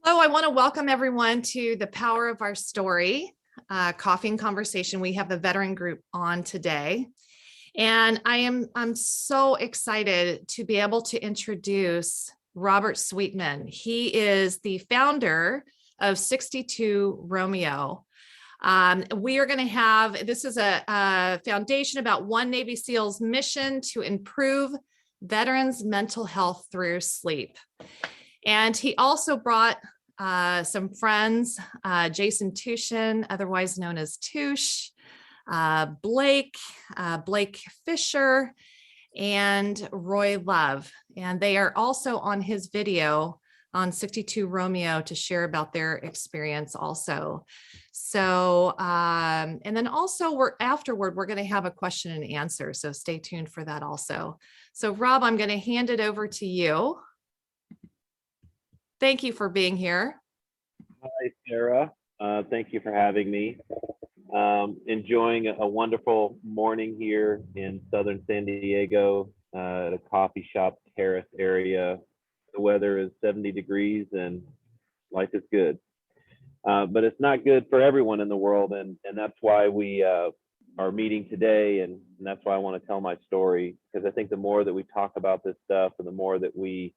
Hello, I want to welcome everyone to the Power of Our Story coffee and conversation. We have the veteran group on today, and I'm so excited to be able to introduce Robert Sweetman. He is the founder of 62 Romeo. We are going to have, this is a foundation about one Navy SEAL's mission to improve veterans' mental health through sleep. And he also brought some friends, Jason Tuschen, otherwise known as Tush, Blake Fisher, and Roy Love. And they are also on his video on 62 Romeo to share about their experience also. So, and then also afterward, we're going to have a question and answer. So stay tuned for that also. So Rob, I'm going to hand it over to you. Thank you for being here. Hi, Sara. Thank you for having me. Enjoying a wonderful morning here in southern San Diego at a coffee shop terrace area. The weather is 70 degrees and life is good. But it's not good for everyone in the world. And that's why we are meeting today. And that's why I want to tell my story, because I think the more that we talk about this stuff and the more that we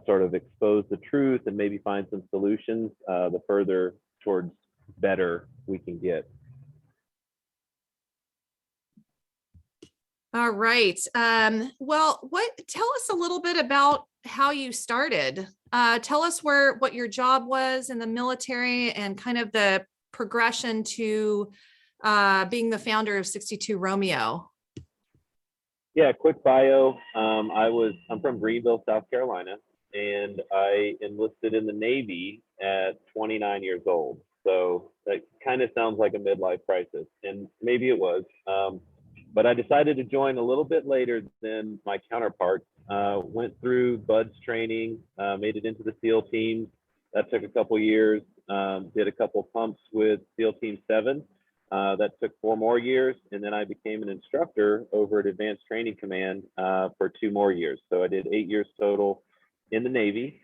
sort of expose the truth and maybe find some solutions, the further towards better we can get. All right. Well, tell us a little bit about how you started. Tell us what your job was in the military and kind of the progression to being the founder of 62 Romeo. Yeah, quick bio. I'm from Greenville, South Carolina, and I enlisted in the Navy at 29 years old. So that kind of sounds like a midlife crisis, and maybe it was. But I decided to join a little bit later than my counterparts. Went through BUDS training, made it into the SEAL teams. That took a couple years. Did a couple pumps with SEAL Team 7. That took 4 more years, and then I became an instructor over at Advanced Training Command for 2 more years. So I did 8 years total in the Navy.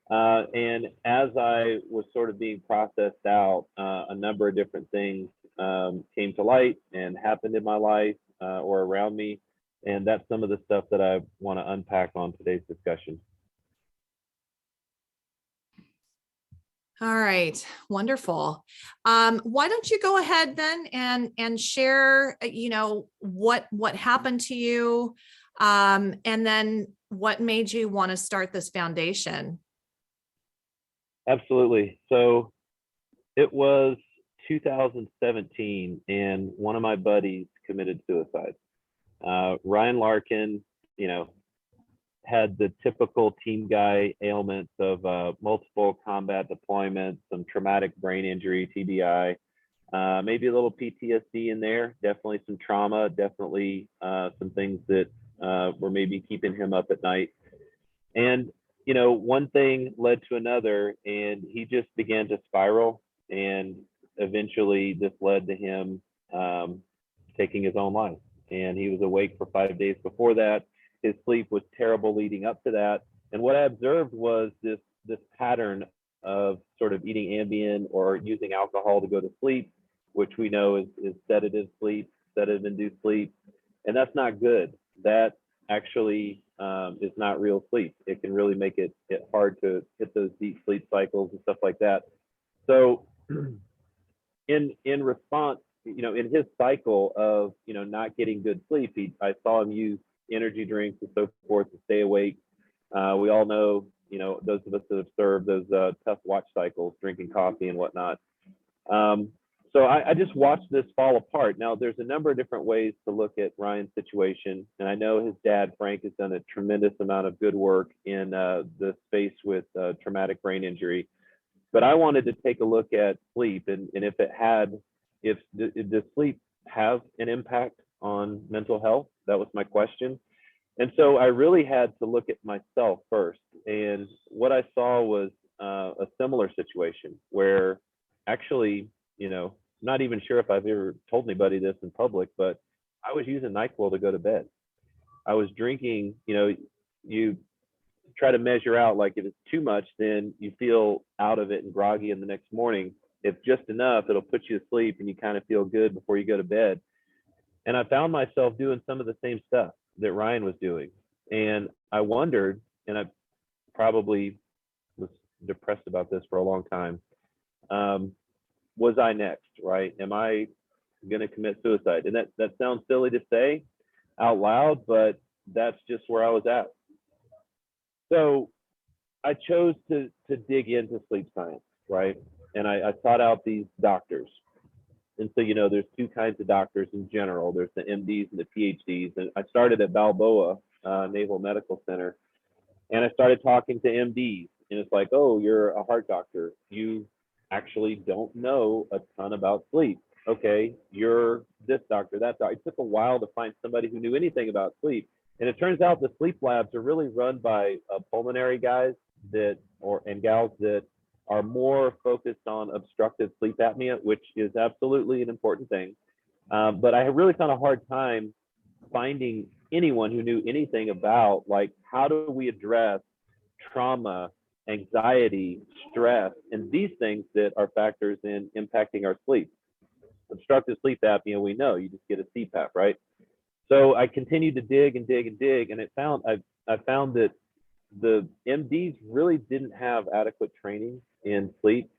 And as I was sort of being processed out, a number of different things came to light and happened in my life or around me. And that's some of the stuff that I want to unpack on today's discussion. All right, wonderful. Why don't you go ahead then and share, what happened to you, and then what made you want to start this foundation? Absolutely. So it was 2017, and one of my buddies committed suicide. Ryan Larkin, had the typical team guy ailments of multiple combat deployments, some traumatic brain injury, TBI, maybe a little PTSD in there, definitely some trauma, definitely some things that were maybe keeping him up at night. And, one thing led to another, and he just began to spiral. And eventually this led to him taking his own life. And he was awake for 5 days before that. His sleep was terrible leading up to that. And what I observed was this pattern of sort of eating Ambien or using alcohol to go to sleep, which we know is sedative sleep, sedative-induced sleep. And that's not good. That actually is not real sleep. It can really make it hard to hit those deep sleep cycles and stuff like that. So in response, in his cycle of, not getting good sleep, I saw him use energy drinks and so forth to stay awake. We all know, those of us that have served those tough watch cycles, drinking coffee and whatnot. So I just watched this fall apart. Now, there's a number of different ways to look at Ryan's situation. And I know his dad, Frank, has done a tremendous amount of good work in the space with traumatic brain injury. But I wanted to take a look at sleep and if does sleep have an impact on mental health? That was my question. And so I really had to look at myself first. And what I saw was a similar situation where actually, not even sure if I've ever told anybody this in public, but I was using NyQuil to go to bed. I was drinking, you try to measure out, like if it's too much, then you feel out of it and groggy in the next morning. If just enough, it'll put you to sleep and you kind of feel good before you go to bed. And I found myself doing some of the same stuff that Ryan was doing. And I wondered, and I probably was depressed about this for a long time. Was I next, right? Am I going to commit suicide? And that sounds silly to say out loud, but that's just where I was at. So I chose to dig into sleep science, right? And I sought out these doctors. And so, you know, there's two kinds of doctors in general. There's the MDs and the PhDs. And I started at Balboa Naval Medical Center, and I started talking to MDs. And it's like, oh, you're a heart doctor. You actually don't know a ton about sleep. Okay, you're this doctor, that doctor. It took a while to find somebody who knew anything about sleep. And it turns out the sleep labs are really run by pulmonary guys and gals that are more focused on obstructive sleep apnea, which is absolutely an important thing. But I really found a hard time finding anyone who knew anything about, like, how do we address trauma, anxiety, stress, and these things that are factors in impacting our sleep. Obstructive sleep apnea, we know, you just get a CPAP, right? So I continued to dig and dig and dig, and I found that the MDs really didn't have adequate training in sleep.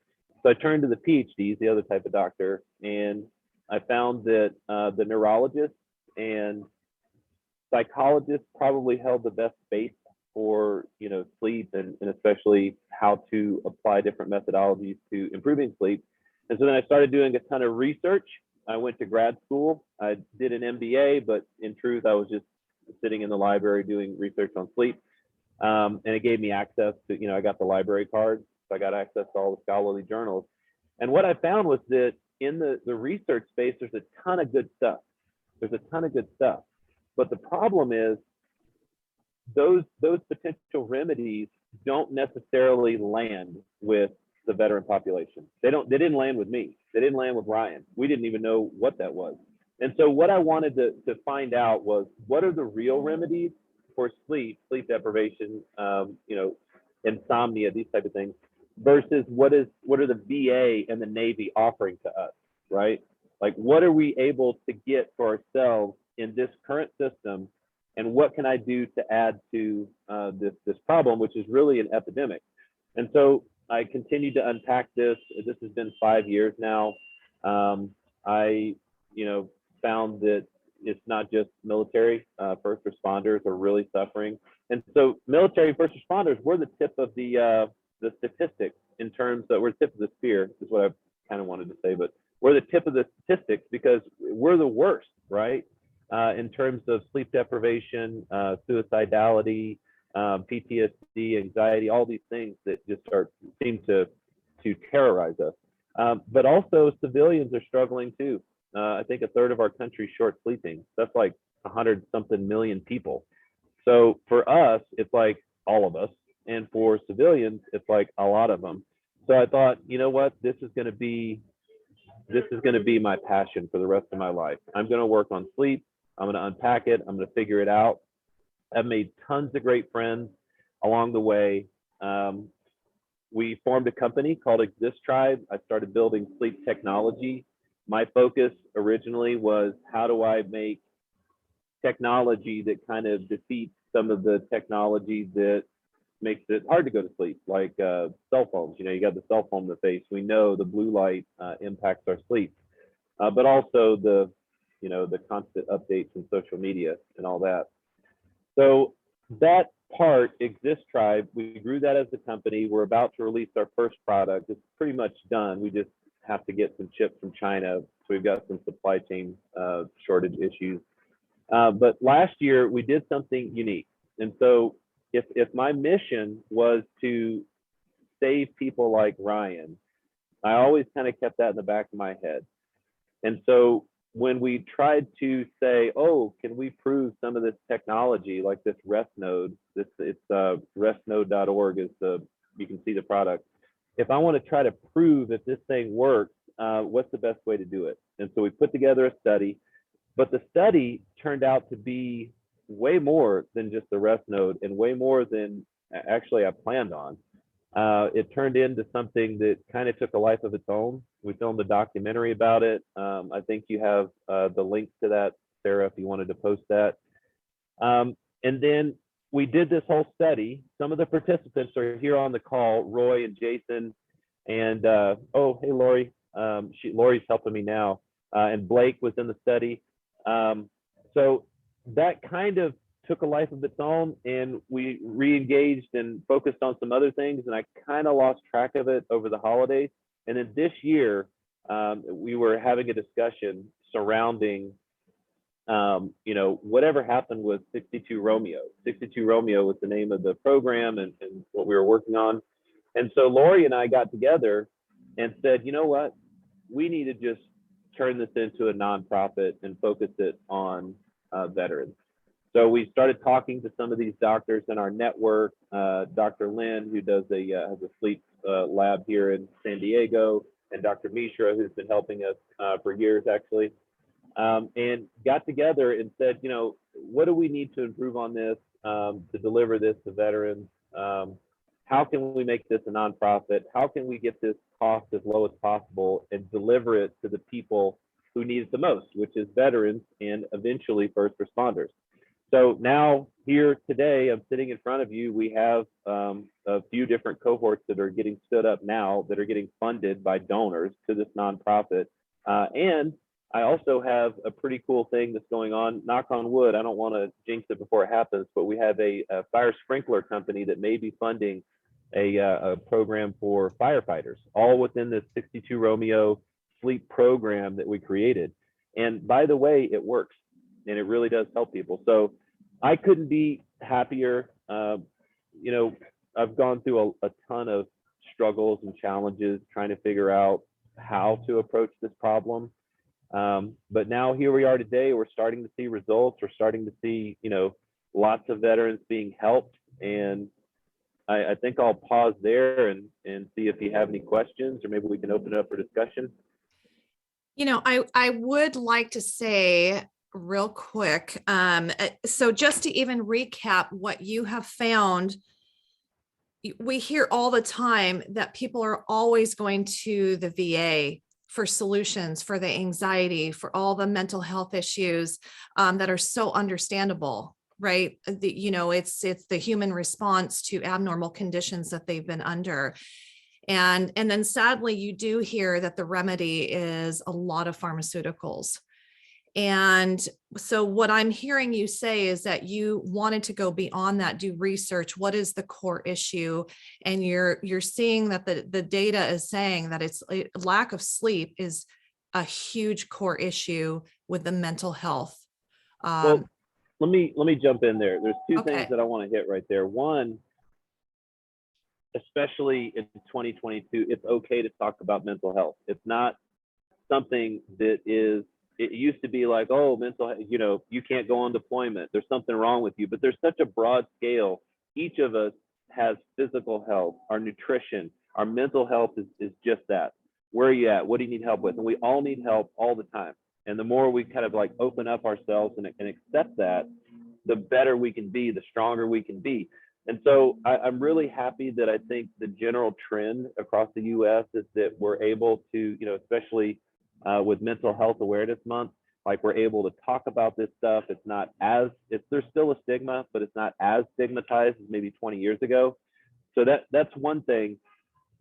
So I turned to the PhDs, the other type of doctor, and I found that the neurologists and psychologists probably held the best space for, you know, sleep and especially how to apply different methodologies to improving sleep. And so then I started doing a ton of research. I went to grad school. I did an MBA, but in truth, I was just sitting in the library doing research on sleep. And it gave me access to, you know, I got the library card, so I got access to all the scholarly journals. And what I found was that in the research space, there's a ton of good stuff. There's a ton of good stuff. But the problem is those potential remedies don't necessarily land with the veteran population. They didn't land with me. They didn't land with Ryan. We didn't even know what that was. And so what I wanted to find out was, what are the real remedies for sleep deprivation, you know, insomnia, these type of things, versus what are the VA and the Navy offering to us, right? Like, what are we able to get for ourselves in this current system, and what can I do to add to this problem, which is really an epidemic? And so I continue to unpack this. This has been 5 years now. I, you know, found that it's not just military. First responders are really suffering, and so military first responders, we're the tip of the statistics in terms of, we're the tip of the spear, is what I kind of wanted to say, but we're the tip of the statistics because we're the worst, right? In terms of sleep deprivation, suicidality, PTSD, anxiety, all these things that just seem to terrorize us. But also civilians are struggling too. I think a third of our country short sleeping. That's like 100-something million people. So for us, it's like all of us, and for civilians, it's like a lot of them. So I thought, you know what, this is going to be my passion for the rest of my life. I'm going to work on sleep. I'm going to unpack it. I'm going to figure it out. I've made tons of great friends along the way. We formed a company called Exist Tribe. I started building sleep technology. My focus originally was, how do I make technology that kind of defeats some of the technology that makes it hard to go to sleep, like cell phones. You know, you got the cell phone in the face. We know the blue light impacts our sleep, but also the constant updates in social media and all that. So that part, Exist Tribe, we grew that as a company. We're about to release our first product. It's pretty much done. We just have to get some chips from China. So we've got some supply chain shortage issues. But last year we did something unique. And so if my mission was to save people like Ryan, I always kind of kept that in the back of my head. And so when we tried to say, oh, can we prove some of this technology, like this rest node, it's restnode.org is you can see the product. If I want to try to prove if this thing works, what's the best way to do it? And so we put together a study, but the study turned out to be way more than just the rest node, and way more than actually I planned on. It turned into something that kind of took a life of its own. We filmed a documentary about it. I think you have the link to that, Sara, if you wanted to post that. And then we did this whole study. Some of the participants are here on the call, Roy and Jason, and oh, hey, Lori. Lori's helping me now. And Blake was in the study. So that kind of took a life of its own, and we re-engaged and focused on some other things, and I kind of lost track of it over the holidays. And then this year, we were having a discussion surrounding, whatever happened with 62 Romeo. 62 Romeo was the name of the program and what we were working on. And so Lori and I got together and said, you know what, we need to just turn this into a nonprofit and focus it on veterans. So we started talking to some of these doctors in our network. Dr. Lynn, who does has a sleep lab here in San Diego, and Dr. Mishra, who's been helping us for years actually, and got together and said, what do we need to improve on this to deliver this to veterans? How can we make this a nonprofit? How can we get this cost as low as possible and deliver it to the people who need it the most, which is veterans and eventually first responders? So now here today, I'm sitting in front of you. We have a few different cohorts that are getting stood up now that are getting funded by donors to this nonprofit. And I also have a pretty cool thing that's going on, knock on wood. I don't want to jinx it before it happens, but we have a fire sprinkler company that may be funding a program for firefighters, all within this 62 Romeo sleep program that we created. And by the way, it works, and it really does help people. So I couldn't be happier. I've gone through a ton of struggles and challenges trying to figure out how to approach this problem. But now here we are today, we're starting to see results. We're starting to see, lots of veterans being helped. And I think I'll pause there and see if you have any questions, or maybe we can open it up for discussion. I would like to say real quick, so just to even recap what you have found, we hear all the time that people are always going to the VA for solutions, for the anxiety, for all the mental health issues that are so understandable, right? It's the human response to abnormal conditions that they've been under. And then sadly, you do hear that the remedy is a lot of pharmaceuticals. And so what I'm hearing you say is that you wanted to go beyond that, do research. What is the core issue? And you're seeing that the data is saying that lack of sleep is a huge core issue with the mental health. Well, let me jump in there. There's two Okay. things that I want to hit right there. One, especially in 2022, it's okay to talk about mental health. It's not something that is, it used to be like, oh, mental health, you can't go on deployment. There's something wrong with you. But there's such a broad scale. Each of us has physical health, our nutrition, our mental health is just that. Where are you at? What do you need help with? And we all need help all the time. And the more we kind of like open up ourselves and accept that, the better we can be, the stronger we can be. And so I'm really happy that I think the general trend across the US is that we're able to, especially with Mental Health Awareness Month, like we're able to talk about this stuff. It's not as, there's still a stigma, but it's not as stigmatized as maybe 20 years ago. So that's one thing.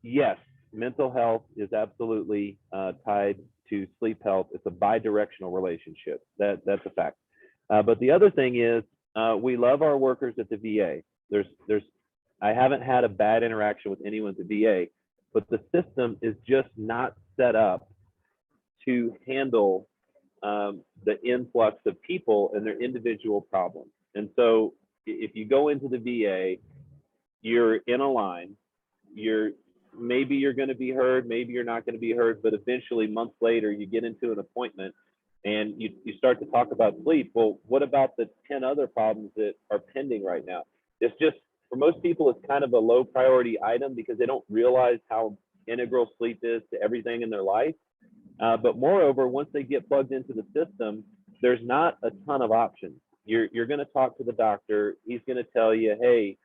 Yes, mental health is absolutely tied to sleep health. It's a bi-directional relationship. That's a fact. But the other thing is we love our workers at the VA. I haven't had a bad interaction with anyone at the VA, but the system is just not set up to handle the influx of people and their individual problems. And so if you go into the VA, you're in a line, maybe you're going to be heard, maybe you're not going to be heard, but eventually months later you get into an appointment and you start to talk about sleep. Well, what about the 10 other problems that are pending right now? It's just, for most people, it's kind of a low priority item because they don't realize how integral sleep is to everything in their life. But moreover, once they get plugged into the system, there's not a ton of options. You're going to talk to the doctor. He's going to tell you, hey,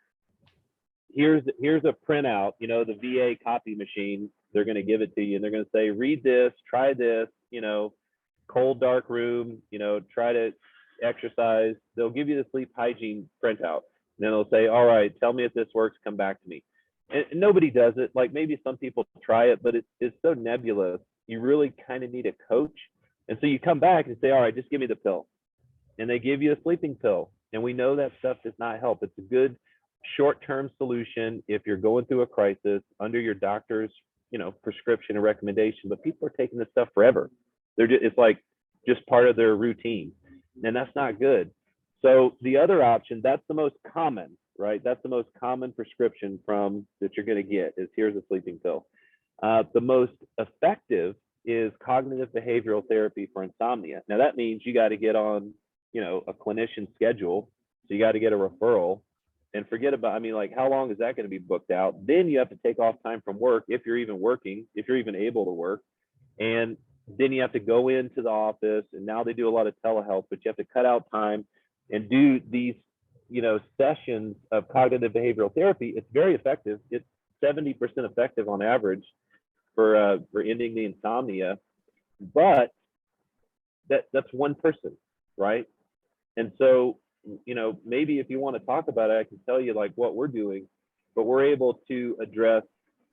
here's a printout, you know, the VA copy machine, they're going to give it to you and they're going to say, read this, try this, you know, cold, dark room, you know, try to exercise. They'll give you the sleep hygiene printout. And then they'll say, all right, tell me if this works, come back to me. And nobody does it. Like maybe some people try it, but it's so nebulous. You really kind of need a coach. And so you come back and say, all right, just give me the pill. And they give you a sleeping pill. And we know that stuff does not help. It's a good short-term solution if you're going through a crisis under your doctor's, you know, prescription or recommendation, but people are taking this stuff forever. It's like just part of their routine, and that's not good. So the other option, that's the most common, right? That's the most common prescription that you're going to get is here's a sleeping pill. The most effective is cognitive behavioral therapy for insomnia. Now that means you got to get on, you know, a clinician schedule. So you got to get a referral and forget about, I mean, like how long is that going to be booked out? Then you have to take off time from work if you're even working, if you're even able to work. And then you have to go into the office, and now they do a lot of telehealth, but you have to cut out time and do these, you know, sessions of cognitive behavioral therapy. It's very effective. It's 70% effective on average for ending the insomnia, but that's one person, right? And so, you know, maybe if you want to talk about it, I can tell you like what we're doing, but we're able to address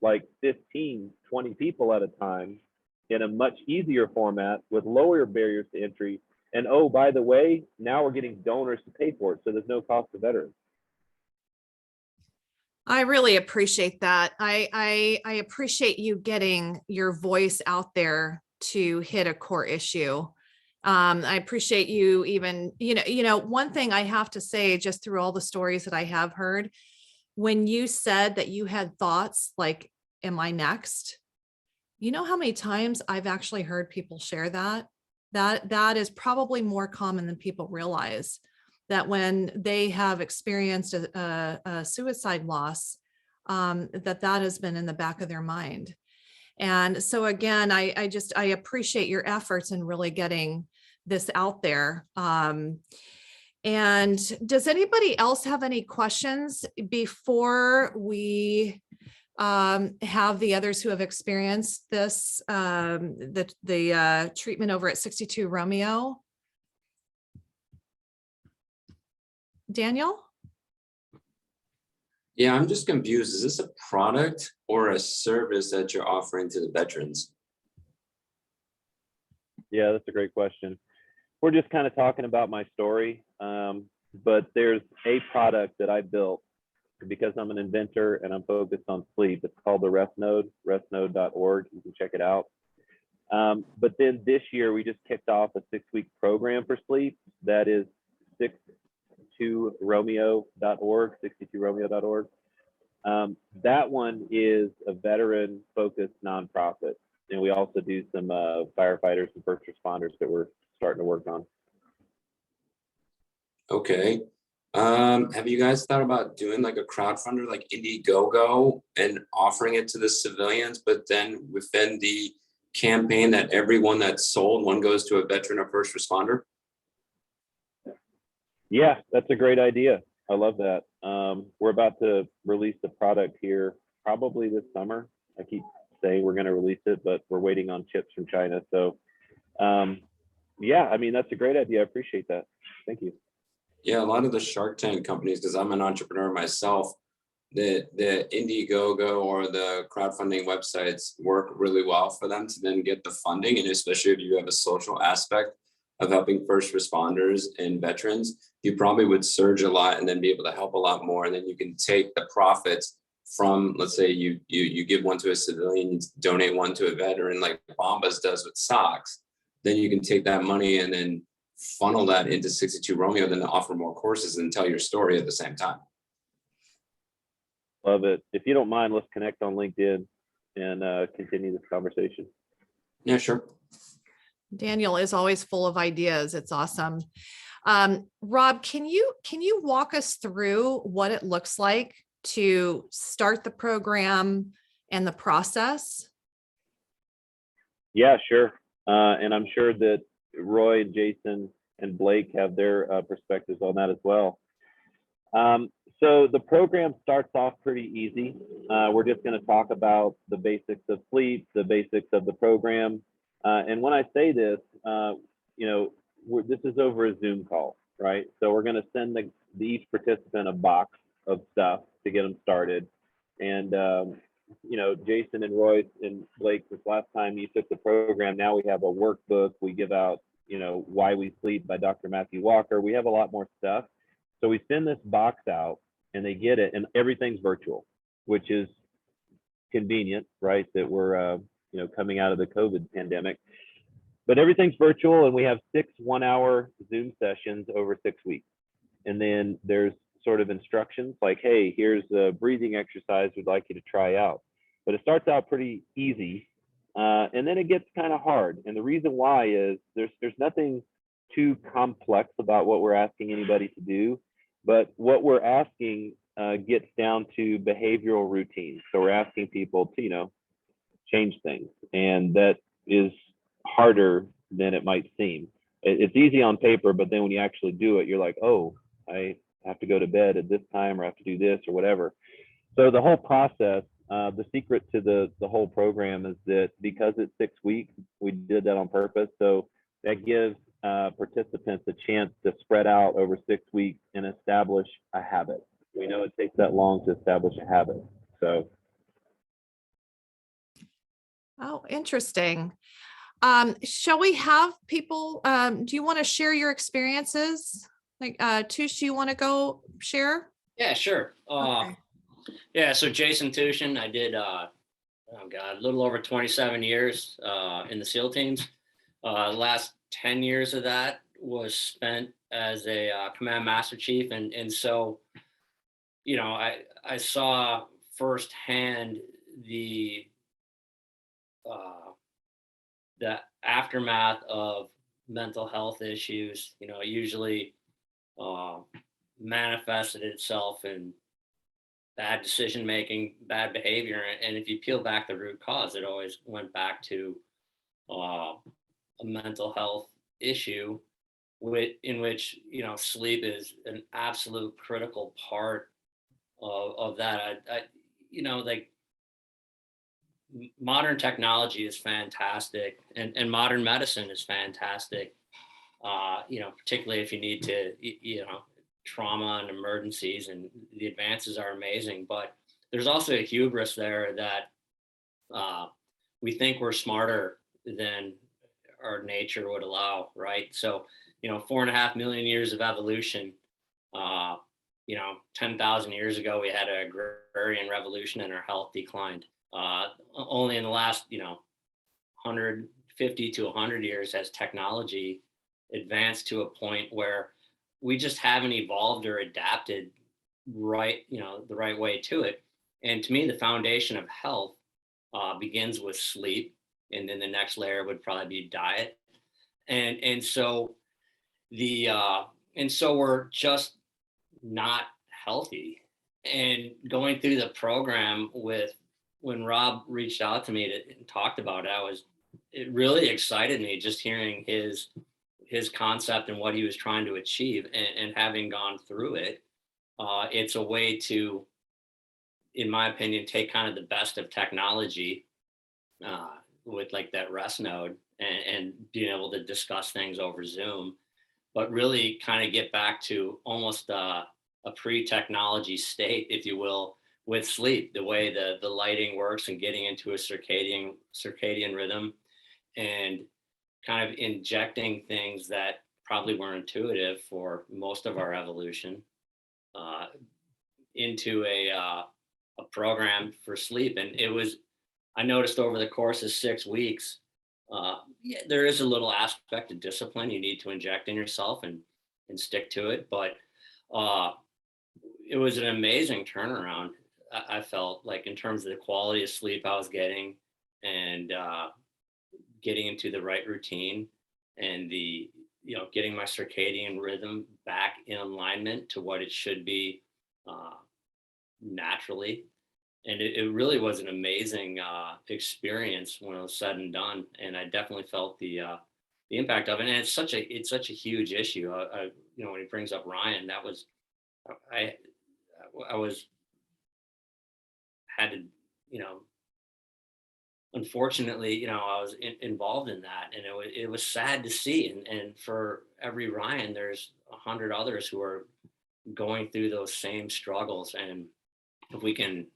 like 15, 20 people at a time in a much easier format with lower barriers to entry. And oh, by the way, now we're getting donors to pay for it. So there's no cost to veterans. I really appreciate that. I appreciate you getting your voice out there to hit a core issue. I appreciate you even, one thing I have to say just through all the stories that I have heard, when you said that you had thoughts like, am I next? You know how many times I've actually heard people share that? That is probably more common than people realize, that when they have experienced a suicide loss, that has been in the back of their mind. And so again, I appreciate your efforts in really getting this out there. And does anybody else have any questions before we have the others who have experienced this, the treatment over at 62 Romeo? Daniel? Yeah, I'm just confused. Is this a product or a service that you're offering to the veterans? Yeah, that's a great question. We're just kind of talking about my story, but there's a product that I built because I'm an inventor and I'm focused on sleep. It's called the Rest Node, restnode.org. You can check it out. But then this year we just kicked off a 6-week program for sleep. That is 62romeo.org, 62romeo.org. That one is a veteran focused nonprofit. And we also do some firefighters and first responders that we're starting to work on. Okay. Have you guys thought about doing like a crowdfunder like Indiegogo and offering it to the civilians, but then within the campaign that everyone that's sold, one goes to a veteran or first responder? Yeah, that's a great idea. I love that. We're about to release the product here probably this summer. I keep saying we're going to release it, but we're waiting on chips from China. So yeah, I mean, that's a great idea. I appreciate that. Thank you. Yeah, a lot of the Shark Tank companies, because I'm an entrepreneur myself, the Indiegogo or the crowdfunding websites work really well for them to then get the funding. And especially if you have a social aspect of helping first responders and veterans, you probably would surge a lot and then be able to help a lot more. And then you can take the profits from, let's say you give one to a civilian, you donate one to a veteran like Bombas does with socks. Then you can take that money and then funnel that into 62 Romeo, then to offer more courses and tell your story at the same time. Love it. If you don't mind, let's connect on LinkedIn and continue this conversation. Yeah, sure. Daniel is always full of ideas. It's awesome. Rob, can you walk us through what it looks like to start the program and the process? Yeah, sure. And I'm sure that Roy and Jason and Blake have their perspectives on that as well. So the program starts off pretty easy. We're just going to talk about the basics of sleep, the basics of the program. And when I say this, this is over a Zoom call, right? So we're going to send each participant a box of stuff to get them started. And, Jason and Royce and Blake, this last time you took the program, now we have a workbook. We give out, Why We Sleep by Dr. Matthew Walker. We have a lot more stuff. So we send this box out and they get it, and everything's virtual, which is convenient, right? That we're, coming out of the COVID pandemic. But everything's virtual, and we have 6 1-hour Zoom sessions over 6 weeks. And then there's sort of instructions like, hey, here's a breathing exercise we'd like you to try out. But it starts out pretty easy, and then it gets kind of hard. And the reason why is there's nothing too complex about what we're asking anybody to do, but what we're asking gets down to behavioral routines. So we're asking people to, change things, and that is harder than it might seem. It's easy on paper, but then when you actually do it, you're like, oh, I have to go to bed at this time, or I have to do this or whatever. So the whole process, the secret to the whole program is that because it's 6 weeks, we did that on purpose. So that gives participants a chance to spread out over 6 weeks and establish a habit. We know it takes that long to establish a habit. So. Oh, interesting. Shall we have people, do you want to share your experiences? Like, Tush, do you want to go share? Yeah, sure. Okay. Yeah, so Jason Tuschen, I did, a little over 27 years in the SEAL teams. Last 10 years of that was spent as a command master chief. And so, I saw firsthand the aftermath of mental health issues. It usually manifested itself in bad decision making, bad behavior, and if you peel back the root cause, it always went back to a mental health issue, in which sleep is an absolute critical part of that. Like, modern technology is fantastic, and modern medicine is fantastic. Particularly if you need to, trauma and emergencies, and the advances are amazing. But there's also a hubris there that we think we're smarter than our nature would allow, right? So, 4.5 million years of evolution. 10,000 years ago, we had an agrarian revolution and our health declined. Only in the last, 150 to 100 years has technology advanced to a point where we just haven't evolved or adapted the right way to it. And to me, the foundation of health begins with sleep, and then the next layer would probably be diet. And so we're just not healthy. And going through the program when Rob reached out to me and talked about it, it really excited me just hearing his concept and what he was trying to achieve, and having gone through it. It's a way to, in my opinion, take kind of the best of technology with like that rest node, and being able to discuss things over Zoom, but really kind of get back to almost a pre-technology state, if you will, with sleep, the way the lighting works, and getting into a circadian rhythm, and kind of injecting things that probably weren't intuitive for most of our evolution into a program for sleep. And I noticed over the course of 6 weeks, there is a little aspect of discipline you need to inject in yourself and stick to it. But it was an amazing turnaround. I felt like, in terms of the quality of sleep I was getting, and getting into the right routine, and getting my circadian rhythm back in alignment to what it should be naturally. And it really was an amazing experience when it was said and done. And I definitely felt the impact of it. And it's such a huge issue. When he brings up Ryan, had to, unfortunately, I was involved in that, and it was sad to see. And for every Ryan, there's 100 others who are going through those same struggles. And if we can,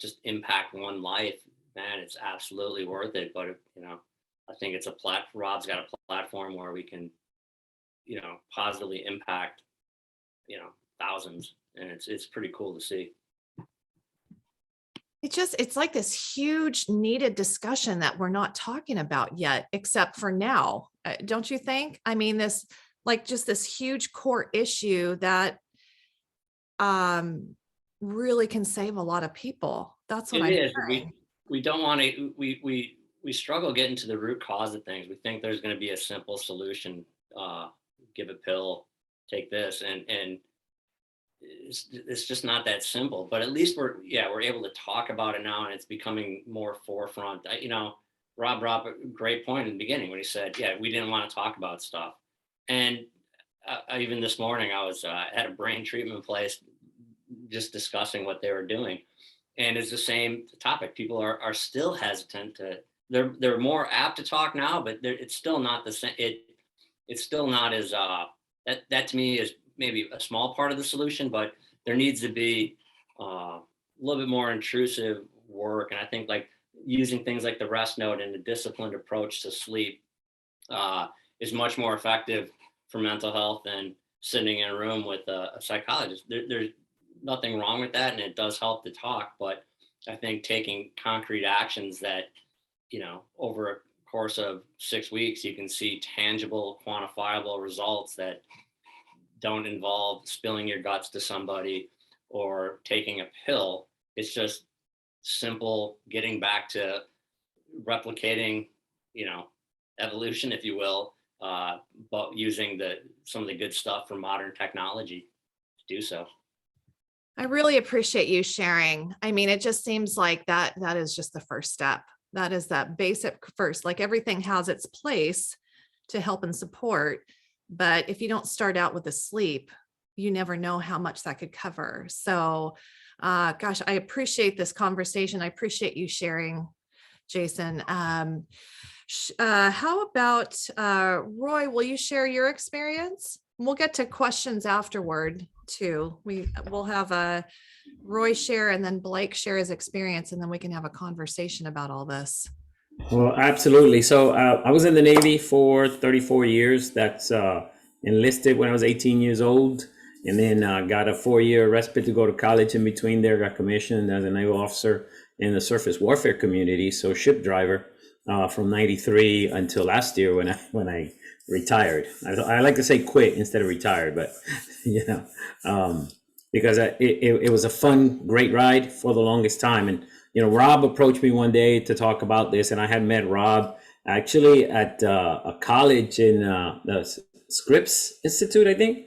just impact one life, man, it's absolutely worth it. But I think it's Rob's got a platform where we can, positively impact, thousands, and it's pretty cool to see. It's like this huge needed discussion that we're not talking about yet, except for now. Don't you think? I mean, just this huge core issue that really can save a lot of people. That's what I'm hearing. We don't want to, we struggle getting to the root cause of things. We think there's going to be a simple solution, give a pill, take this, and it's just not that simple. But at least we're able to talk about it now, and it's becoming more forefront. Rob brought up a great point in the beginning when he said, we didn't want to talk about stuff. And even this morning, I was at a brain treatment place just discussing what they were doing. And it's the same topic. People are still hesitant to, they're more apt to talk now, but it's still not the same. It's still not as, that to me is maybe a small part of the solution, but there needs to be a little bit more intrusive work. And I think like using things like the rest note and a disciplined approach to sleep is much more effective for mental health than sitting in a room with a psychologist. There's nothing wrong with that, and it does help to talk, but I think taking concrete actions that, over a course of 6 weeks, you can see tangible, quantifiable results that don't involve spilling your guts to somebody or taking a pill. It's just simple getting back to replicating, evolution, if you will, but using some of the good stuff from modern technology to do so. I really appreciate you sharing. I mean, it just seems like that is just the first step. That is that basic first, like everything has its place to help and support. But if you don't start out with the sleep, you never know how much that could cover. So, gosh, I appreciate this conversation. I appreciate you sharing, Jason. How about Roy, will you share your experience? We'll get to questions afterward too. We'll have Roy share and then Blake share his experience, and then we can have a conversation about all this. Well, absolutely. So I was in the Navy for 34 years. That's enlisted when I was 18 years old, and then got a 4-year respite to go to college in between there, got commissioned as a naval officer in the surface warfare community. So ship driver from 93 until last year when I retired. I like to say quit instead of retired, but because it was a fun, great ride for the longest time. And Rob approached me one day to talk about this, and I had met Rob actually at a college in the Scripps Institute, I think,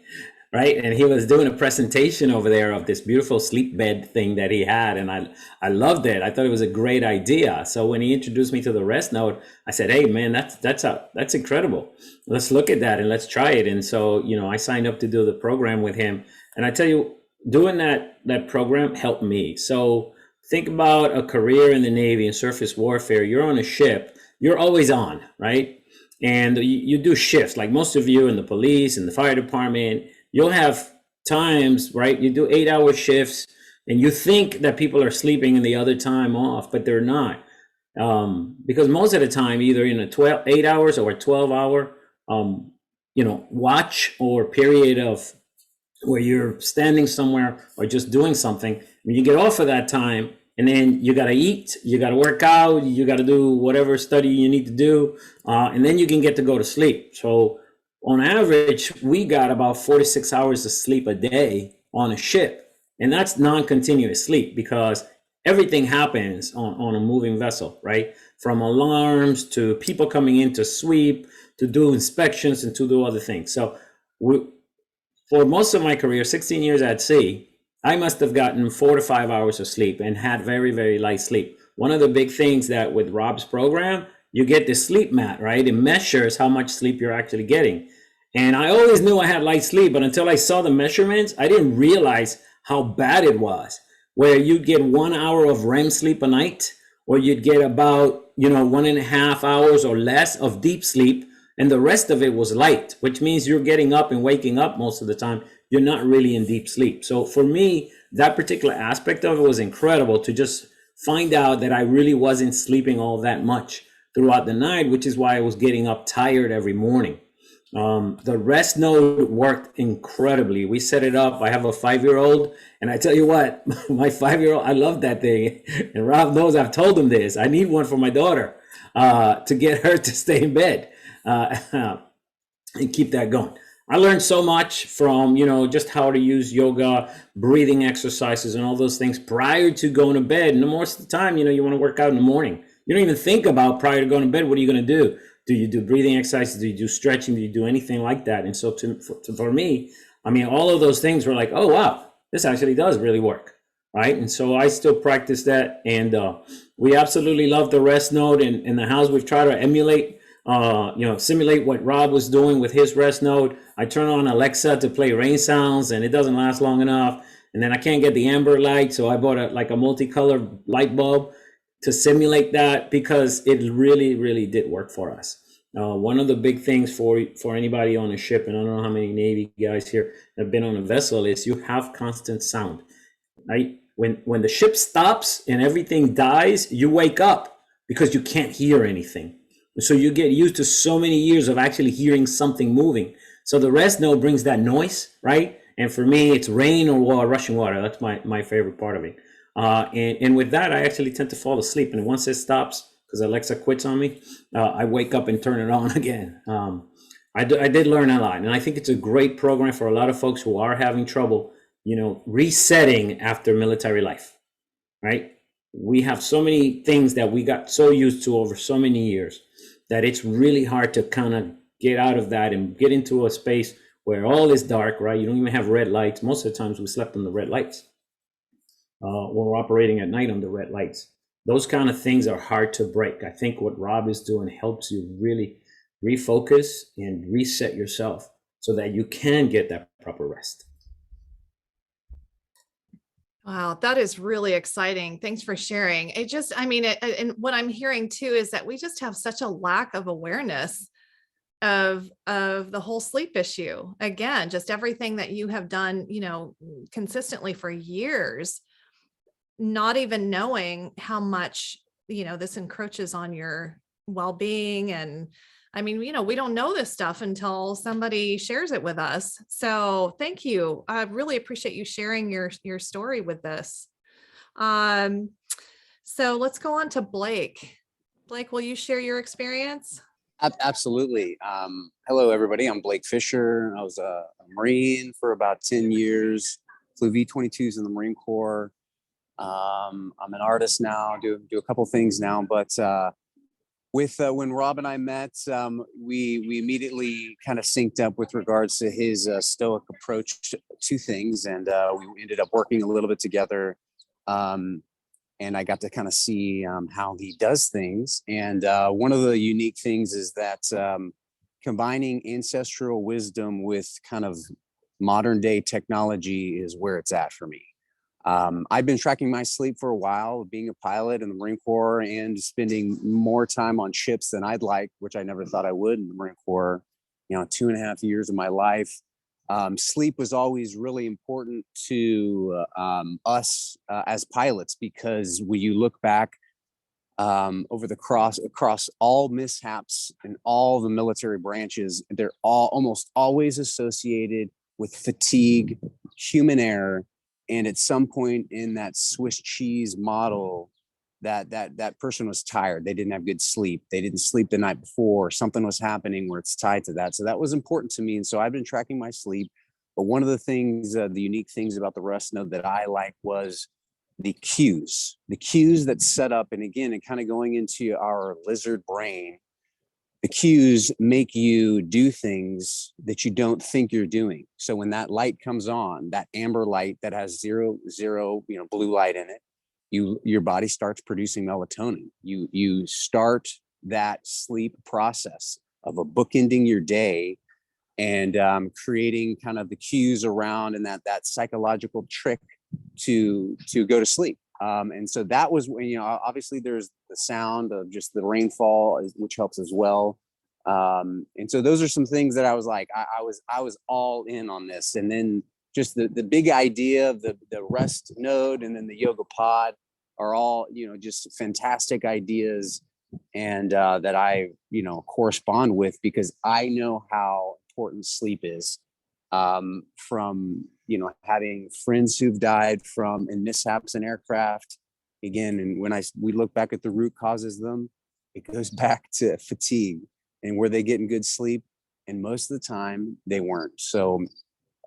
right? And he was doing a presentation over there of this beautiful sleep bed thing that he had, and I loved it. I thought it was a great idea. So when he introduced me to the rest note, I said, "Hey, man, that's incredible. Let's look at that and let's try it." And so I signed up to do the program with him, and I tell you, doing that program helped me. So think about a career in the Navy in surface warfare. You're on a ship. You're always on, right? And you do shifts, like most of you in the police and the fire department. You'll have times, right? You do 8-hour shifts, and you think that people are sleeping in the other time off, but they're not. Because most of the time, either in a 8 hours or a 12-hour, watch or period of where you're standing somewhere or just doing something, when you get off of that time, and then you got to eat, you got to work out, you got to do whatever study you need to do, and then you can get to go to sleep. So on average, we got about 4 to 6 hours of sleep a day on a ship. And that's non-continuous sleep because everything happens on a moving vessel, right? From alarms to people coming in to sweep, to do inspections and to do other things. So for most of my career, 16 years at sea, I must have gotten 4 to 5 hours of sleep and had very, very light sleep. One of the big things that with Rob's program, you get this sleep mat, right? It measures how much sleep you're actually getting. And I always knew I had light sleep, but until I saw the measurements, I didn't realize how bad it was, where you'd get 1 hour of REM sleep a night, or you'd get about, 1.5 hours or less of deep sleep, and the rest of it was light, which means you're getting up and waking up most of the time. You're not really in deep sleep. So for me, that particular aspect of it was incredible, to just find out that I really wasn't sleeping all that much throughout the night, which is why I was getting up tired every morning. The rest node worked incredibly. We set it up. I have a 5-year-old, and I tell you what, my 5-year-old, I love that thing. And Rob knows I've told him this. I need one for my daughter, to get her to stay in bed, and keep that going. I learned so much from, just how to use yoga, breathing exercises, and all those things prior to going to bed. And most of the time, you want to work out in the morning. You don't even think about, prior to going to bed, what are you going to do? Do you do breathing exercises? Do you do stretching? Do you do anything like that? And so for me, all of those things were like, oh, wow, this actually does really work, right? And so I still practice that. And we absolutely love the rest node in the house. We've tried to emulate, simulate what Rob was doing with his rest node. I turn on Alexa to play rain sounds, and it doesn't last long enough. And then I can't get the amber light, so I bought a multicolored light bulb to simulate that, because it really, really did work for us. One of the big things for anybody on a ship, and I don't know how many Navy guys here have been on a vessel, is you have constant sound, right? When the ship stops and everything dies, you wake up because you can't hear anything. So you get used to so many years of actually hearing something moving. So the rest node brings that noise, right? And for me, it's rain or rushing water. That's my favorite part of it. And with that, I actually tend to fall asleep. And once it stops, because Alexa quits on me, I wake up and turn it on again. I did learn a lot. And I think it's a great program for a lot of folks who are having trouble, resetting after military life, right? We have so many things that we got so used to over so many years that it's really hard to kind of get out of that and get into a space where all is dark, right? You don't even have red lights. Most of the times we slept on the red lights. When we're operating at night on the red lights. Those kind of things are hard to break. I think what Rob is doing helps you really refocus and reset yourself so that you can get that proper rest. Wow, that is really exciting. Thanks for sharing. And what I'm hearing too is that we just have such a lack of awareness of the whole sleep issue. Again, just everything that you have done, consistently for years, not even knowing how much, this encroaches on your well-being. And we don't know this stuff until somebody shares it with us. So thank you. I really appreciate you sharing your story with this. So let's go on to Blake. Blake, will you share your experience? Absolutely. Hello, everybody. I'm Blake Fisher. I was a Marine for about 10 years, flew V-22s in the Marine Corps. I'm an artist now, do a couple things now, but when Rob and I met, we immediately kind of synced up with regards to his stoic approach to things, and we ended up working a little bit together, and I got to kind of see how he does things. And one of the unique things is that combining ancestral wisdom with kind of modern day technology is where it's at for me. I've been tracking my sleep for a while, being a pilot in the Marine Corps and spending more time on ships than I'd like, which I never thought I would in the Marine Corps, 2.5 years of my life. Sleep was always really important to us as pilots, because when you look back over across all mishaps in all the military branches, they're all almost always associated with fatigue, human error. And at some point in that Swiss cheese model, that person was tired. They didn't have good sleep. They didn't sleep the night before. Something was happening where it's tied to that. So that was important to me. And so I've been tracking my sleep. But one of the things, the unique things about the rest node that I like was the cues that set up. And again, and kind of going into our lizard brain, the cues make you do things that you don't think you're doing. So when that light comes on, that amber light that has zero, blue light in it, your body starts producing melatonin. You start that sleep process of a bookending your day and creating kind of the cues around, and that psychological trick to go to sleep. And so that was when, obviously there's the sound of just the rainfall, which helps as well. And so those are some things that I was like, I was all in on this. And then just the big idea of the rest node and then the yoga pod are all, just fantastic ideas, and that I, correspond with, because I know how important sleep is, from, having friends who've died in mishaps in aircraft. Again, and when we look back at the root causes of them, it goes back to fatigue and were they getting good sleep? And most of the time they weren't. So,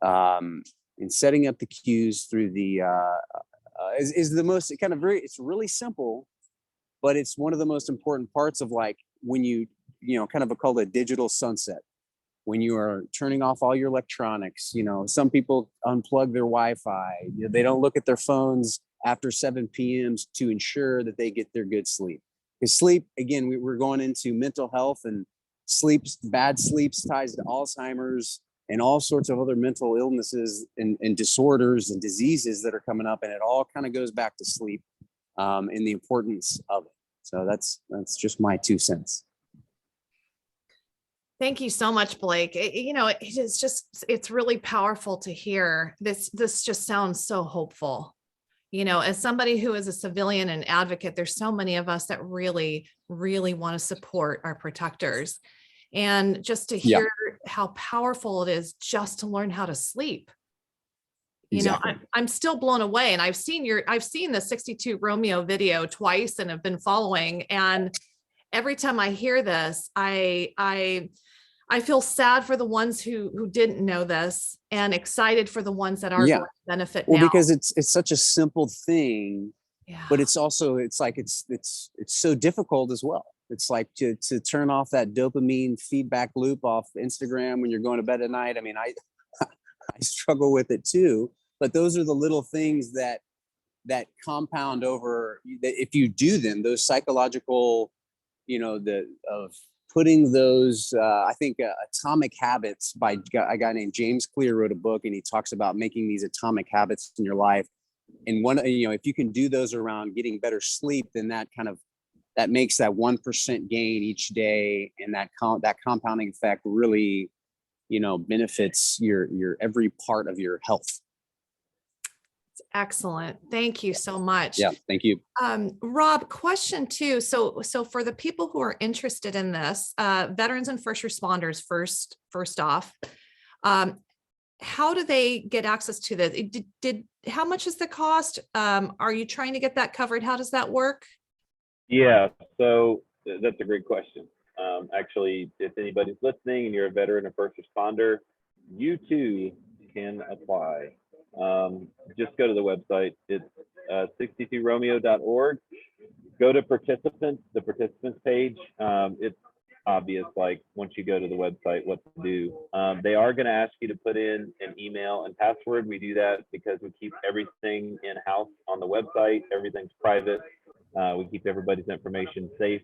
in setting up the cues through the, is the most kind of it's really simple, but it's one of the most important parts of, like, when you kind of called a digital sunset, when you are turning off all your electronics. Some people unplug their Wi-Fi. They don't look at their phones after 7 p.m. to ensure that they get their good sleep. Because sleep, again, we're going into mental health, and bad sleep ties to Alzheimer's and all sorts of other mental illnesses and disorders and diseases that are coming up. And it all kind of goes back to sleep, and the importance of it. So that's just my 2 cents. Thank you so much, Blake. It's really powerful to hear this. This just sounds so hopeful. As somebody who is a civilian and advocate, there's so many of us that really, really want to support our protectors. And just to hear how powerful it is just to learn how to sleep. Exactly. I'm still blown away. And I've seen the 62 Romeo video twice and have been following. And every time I hear this, I feel sad for the ones who didn't know this, and excited for the ones that are going to benefit now. Because it's such a simple thing, Yeah. but it's also, it's like, it's so difficult as well. It's like to turn off that dopamine feedback loop off Instagram when you're going to bed at night. I mean, I struggle with it too, but those are the little things that compound over, that if you do them, those psychological, of putting those, I think Atomic Habits by a guy named James Clear wrote a book, and he talks about making these atomic habits in your life. And if you can do those around getting better sleep, then that makes that 1% gain each day, and that compounding effect really, benefits your every part of your health. Excellent. Thank you so much. Yeah, thank you. Rob, question 2. So for the people who are interested in this, veterans and first responders, first off, how do they get access to this? How much is the cost? Are you trying to get that covered? How does that work? Yeah, so that's a great question. Actually, if anybody's listening and you're a veteran or first responder, you too can apply. Just go to the website. It's 62romeo.org. Go to the participants page. It's obvious, like, once you go to the website, what to do. They are going to ask you to put in an email and password. We do that because we keep everything in-house on the website. Everything's private. We keep everybody's information safe.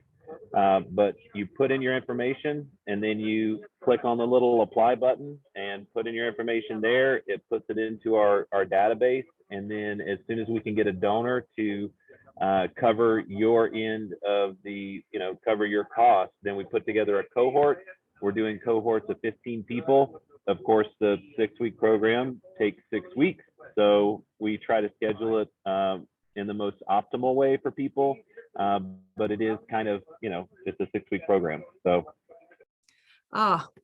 But you put in your information, and then you click on the little apply button and put in your information there. It puts it into our database. And then as soon as we can get a donor to cover your end of the, cover your costs, then we put together a cohort. We're doing cohorts of 15 people. Of course, the 6-week program takes 6 weeks. So we try to schedule it in the most optimal way for people. But it is kind of, it's a 6-week program. So.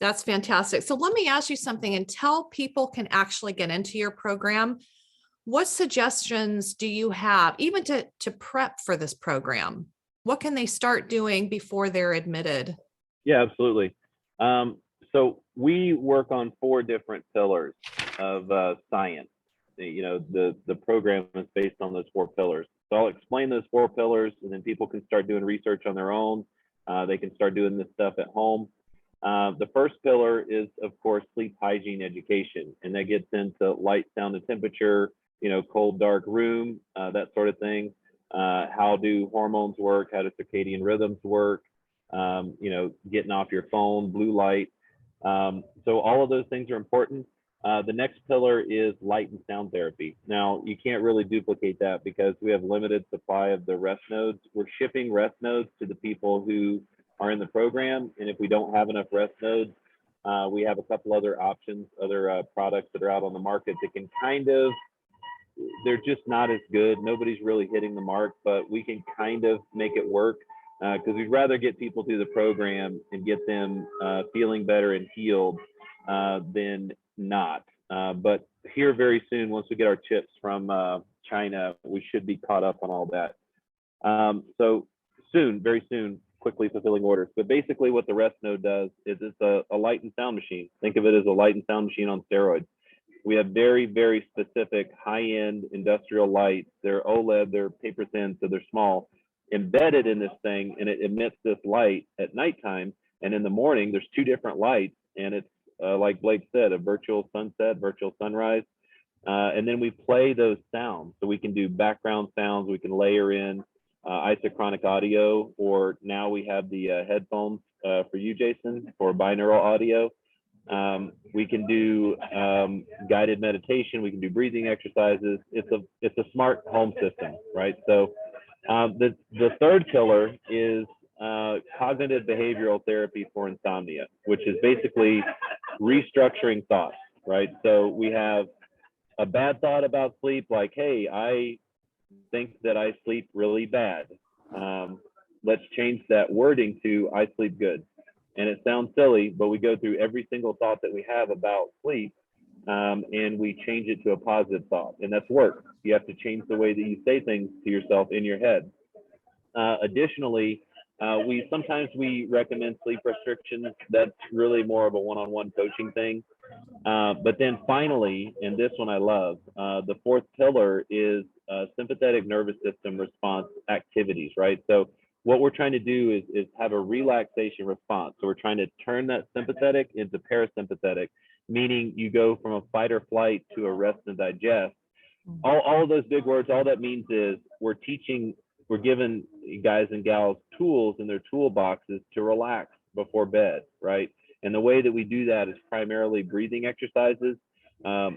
That's fantastic. So let me ask you something. Until people can actually get into your program, what suggestions do you have, even to prep for this program? What can they start doing before they're admitted? Yeah, absolutely. So we work on 4 different pillars of science. The program is based on those 4 pillars. So I'll explain those 4 pillars, and then people can start doing research on their own. They can start doing this stuff at home. The first pillar is, of course, sleep hygiene education, and that gets into light, sound, and temperature, cold, dark room, that sort of thing. How do hormones work? How do circadian rhythms work? Getting off your phone, blue light. So all of those things are important. The next pillar is light and sound therapy. Now, you can't really duplicate that because we have limited supply of the rest nodes. We're shipping rest nodes to the people who are in the program. And if we don't have enough rest nodes, we have a couple other options, other products that are out on the market that can kind of, they're just not as good. Nobody's really hitting the mark, but we can kind of make it work because we'd rather get people through the program and get them feeling better and healed than not. But here very soon, once we get our chips from China, we should be caught up on all that. So soon, very soon, quickly fulfilling orders. But basically what the rest node does is it's a light and sound machine. Think of it as a light and sound machine on steroids. We have very, very specific high-end industrial lights. They're OLED, they're paper thin, so they're small, embedded in this thing, and it emits this light at nighttime. And in the morning, there's two different lights, and it's like Blake said, a virtual sunset, virtual sunrise. And then we play those sounds. So we can do background sounds, we can layer in isochronic audio, or now we have the headphones for you, Jason, for binaural audio. We can do guided meditation. We can do breathing exercises. It's a smart home system, right? So the third pillar is cognitive behavioral therapy for insomnia, which is basically restructuring thoughts, right? So we have a bad thought about sleep, like, hey, I think that I sleep really bad. Let's change that wording to I sleep good. And it sounds silly, but we go through every single thought that we have about sleep and we change it to a positive thought. And that's work. You have to change the way that you say things to yourself in your head. Additionally, we sometimes recommend sleep restrictions. That's really more of a one-on-one coaching thing. But then finally, and this one I love, the fourth pillar is sympathetic nervous system response activities, right? So what we're trying to do is have a relaxation response. So we're trying to turn that sympathetic into parasympathetic, meaning you go from a fight or flight to a rest and digest. All of those big words, all that means is we're giving guys and gals tools in their toolboxes to relax before bed, right? And the way that we do that is primarily breathing exercises.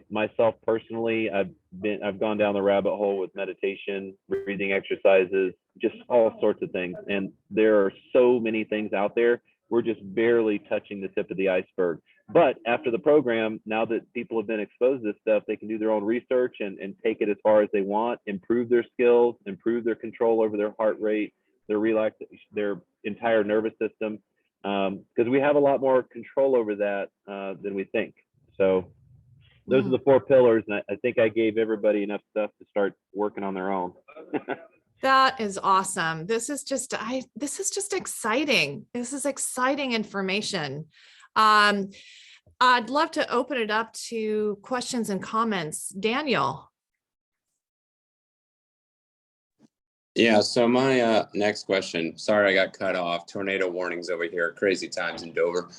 Myself personally, I've gone down the rabbit hole with meditation, breathing exercises, just all sorts of things. And there are so many things out there. We're just barely touching the tip of the iceberg. But after the program, now that people have been exposed to this stuff, they can do their own research and take it as far as they want, improve their skills, improve their control over their heart rate, their entire nervous system, because we have a lot more control over that than we think. So those are the four pillars, and I think I gave everybody enough stuff to start working on their own. That is awesome. This is just exciting. This is exciting information. I'd love to open it up to questions and comments. Daniel. Yeah, so my next question, sorry I got cut off. Tornado warnings over here, crazy times in Dover.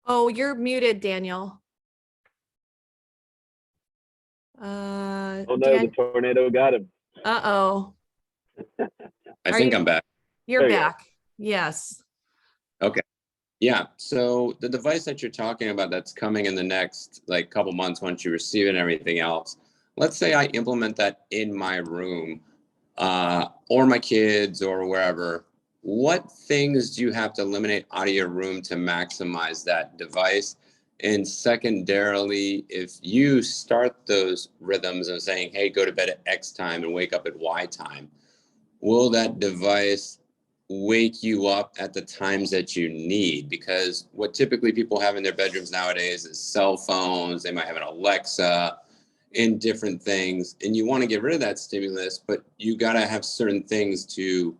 Oh, you're muted, Daniel. Oh no, the tornado got him. Uh-oh. I think I'm back. You're back. Yes. Okay. Yeah. So the device that you're talking about that's coming in the next couple months once you receive it and everything else, let's say I implement that in my room or my kids or wherever. What things do you have to eliminate out of your room to maximize that device? And secondarily, if you start those rhythms and saying, hey, go to bed at X time and wake up at Y time, will that device wake you up at the times that you need? Because what typically people have in their bedrooms nowadays is cell phones. They might have an Alexa and different things. And you want to get rid of that stimulus, but you got to have certain things to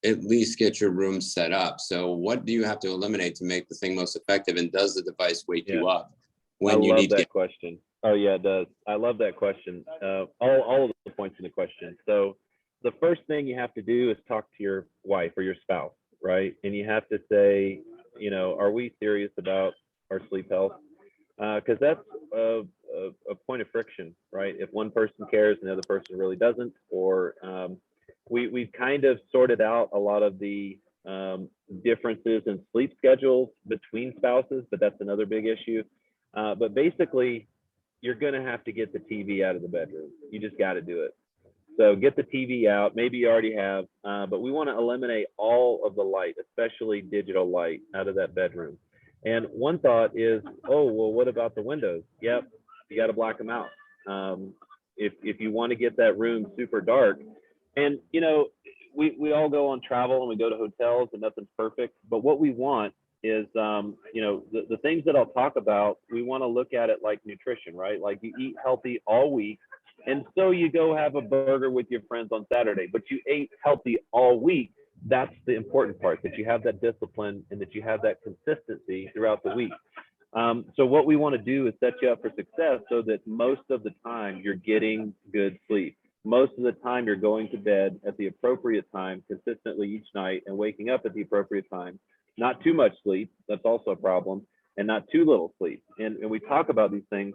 at least get your room set up. So what do you have to eliminate to make the thing most effective? And does the device wake you up when you need to get? Question. Oh yeah, it does. I love that question. All of the points in the question. So the first thing you have to do is talk to your wife or your spouse, right? And you have to say, are we serious about our sleep health? Because that's a point of friction, right? If one person cares and the other person really doesn't, or we've kind of sorted out a lot of the differences in sleep schedules between spouses, but that's another big issue. But basically, you're going to have to get the TV out of the bedroom. You just got to do it. So get the TV out. Maybe you already have, but we want to eliminate all of the light, especially digital light, out of that bedroom. And one thought is, oh, well, what about the windows? Yep, you got to black them out. If you want to get that room super dark, and you know, we all go on travel and we go to hotels and nothing's perfect, but what we want is, you know, the things that I'll talk about, we want to look at it like nutrition, right? Like you eat healthy all week. And so you go have a burger with your friends on Saturday, but you ate healthy all week. That's the important part, that you have that discipline and that you have that consistency throughout the week. So what we want to do is set you up for success so that most of the time you're getting good sleep. Most of the time you're going to bed at the appropriate time consistently each night and waking up at the appropriate time. Not too much sleep, that's also a problem, and not too little sleep. And we talk about these things.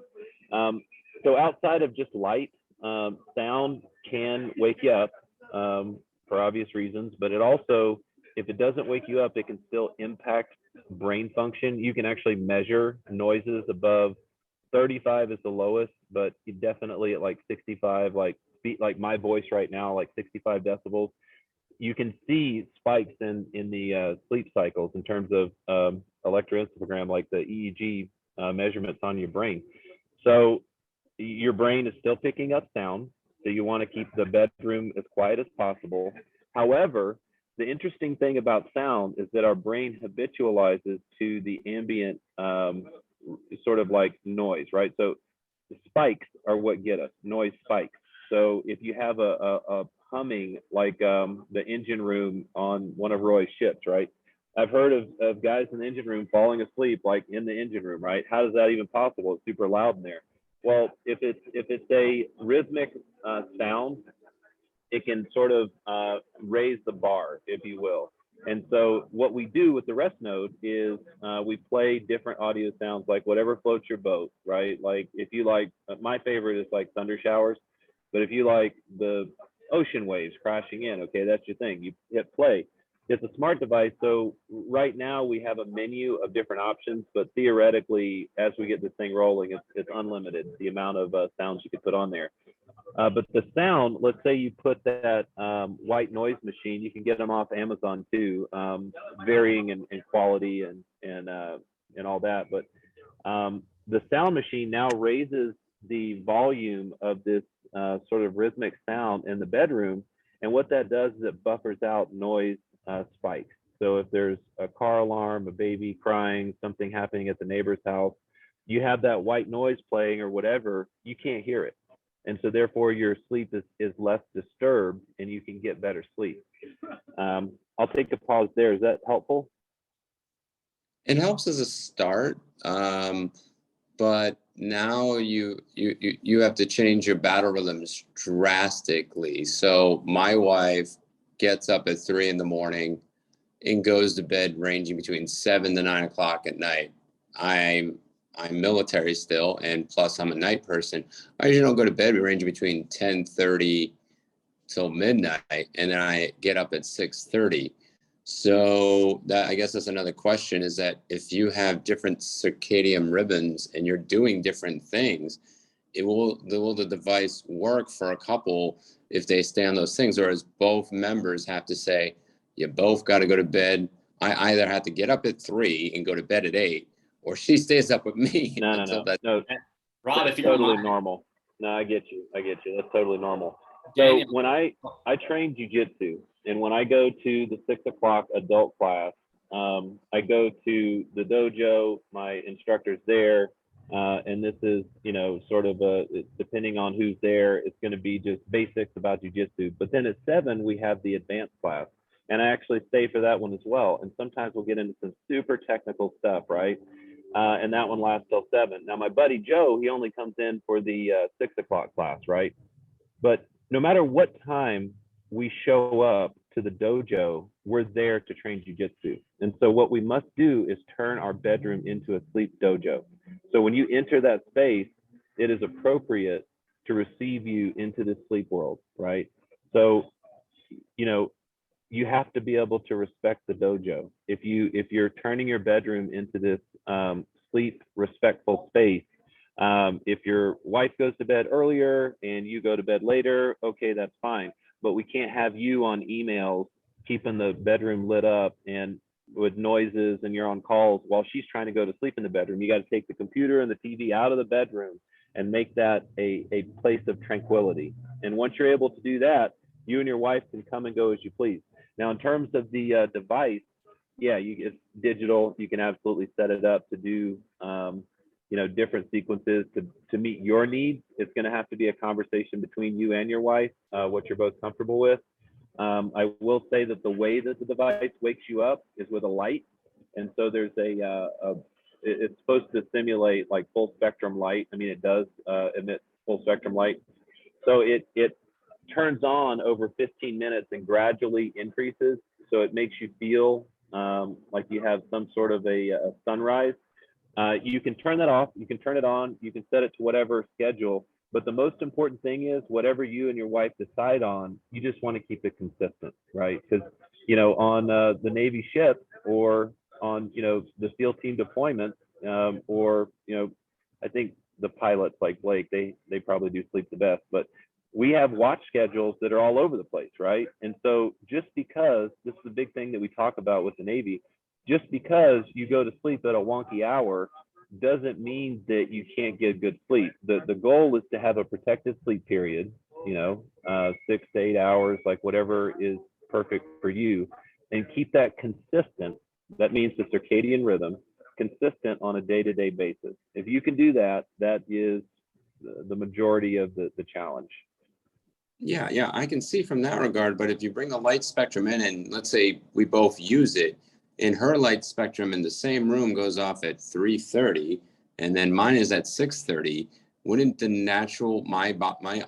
So outside of just light, sound can wake you up for obvious reasons, but it also, if it doesn't wake you up, it can still impact brain function. You can actually measure noises above 35 is the lowest, but you definitely at like 65, like my voice right now, like 65 decibels, you can see spikes in the sleep cycles in terms of electroencephalogram, like the EEG measurements on your brain. So your brain is still picking up sound, so you want to keep the bedroom as quiet as possible. However, the interesting thing about sound is that our brain habitualizes to the ambient sort of like noise, right? So the spikes are what get us, noise spikes. So if you have a humming like the engine room on one of Roy's ships, right? I've heard of guys in the engine room falling asleep like in the engine room, right? How is that even possible? It's super loud in there. Well, if it's a rhythmic sound, it can sort of raise the bar, if you will. And so what we do with the rest node is we play different audio sounds, like whatever floats your boat, right? Like if you like, my favorite is like thunder showers, but if you like the ocean waves crashing in, okay, that's your thing. You hit play. It's a smart device. So right now we have a menu of different options, but theoretically, as we get this thing rolling, it's unlimited, the amount of sounds you can put on there. But the sound, let's say you put that white noise machine, you can get them off Amazon too, varying in quality and all that. But the sound machine now raises the volume of this sort of rhythmic sound in the bedroom. And what that does is it buffers out noise spikes. So if there's a car alarm, a baby crying, something happening at the neighbor's house, you have that white noise playing or whatever, you can't hear it. And so therefore your sleep is less disturbed and you can get better sleep. I'll take a pause there. Is that helpful? It helps as a start, but now you have to change your battle rhythms drastically. So my wife gets up at 3 a.m. and goes to bed ranging between 7 to 9 o'clock at night. I'm military still, and plus I'm a night person. I usually don't go to bed ranging between 10:30 till midnight, and then I get up at 6:30. So that, I guess that's another question, is that if you have different circadian rhythms and you're doing different things, will the device work for a couple if they stay on those things, or is both members have to say, you both got to go to bed? I either have to get up at 3 and go to bed at 8, or she stays up with me. No. Rob, if you totally don't mind. normal. No, I get you. That's totally normal. Daniel. So when I train jujitsu, and when I go to the 6 o'clock adult class, I go to the dojo, my instructor's there, and this is, you know, sort of depending on who's there, it's going to be just basics about jujitsu. But then at 7, we have the advanced class, and I actually stay for that one as well. And sometimes we'll get into some super technical stuff, right? And that one lasts till 7. Now, my buddy Joe, he only comes in for the 6 o'clock class, right? But no matter what time we show up to the dojo, we're there to train jujitsu. And so what we must do is turn our bedroom into a sleep dojo. So when you enter that space, it is appropriate to receive you into the sleep world, right? So, you know, you have to be able to respect the dojo. If you're turning your bedroom into this sleep respectful space, if your wife goes to bed earlier and you go to bed later, okay, that's fine. But we can't have you on emails keeping the bedroom lit up and with noises, and you're on calls while she's trying to go to sleep in the bedroom. You got to take the computer and the TV out of the bedroom and make that a place of tranquility. And once you're able to do that, you and your wife can come and go as you please. Now, in terms of the device, yeah, it's digital. You can absolutely set it up to do different sequences to meet your needs. It's going to have to be a conversation between you and your wife, what you're both comfortable with. I will say that the way that the device wakes you up is with a light, and so there's it's supposed to simulate like full spectrum light. I mean, it does emit full spectrum light, so it turns on over 15 minutes and gradually increases, so it makes you feel like you have some sort of a sunrise. You can turn that off, you can turn it on, you can set it to whatever schedule. But the most important thing is whatever you and your wife decide on, you just want to keep it consistent, right? Because, on the Navy ship or on, the SEAL team deployments or, I think the pilots like Blake, they probably do sleep the best, but we have watch schedules that are all over the place, right? And so just because, this is the big thing that we talk about with the Navy, just because you go to sleep at a wonky hour doesn't mean that you can't get good sleep. The goal is to have a protected sleep period, 6 to 8 hours, like whatever is perfect for you, and keep that consistent. That means the circadian rhythm consistent on a day-to-day basis. If you can do that, that is the majority of the challenge. Yeah, I can see from that regard. But if you bring a light spectrum in, and let's say we both use it, and her light spectrum in the same room goes off at 3:30, and then mine is at 6:30, wouldn't the natural, my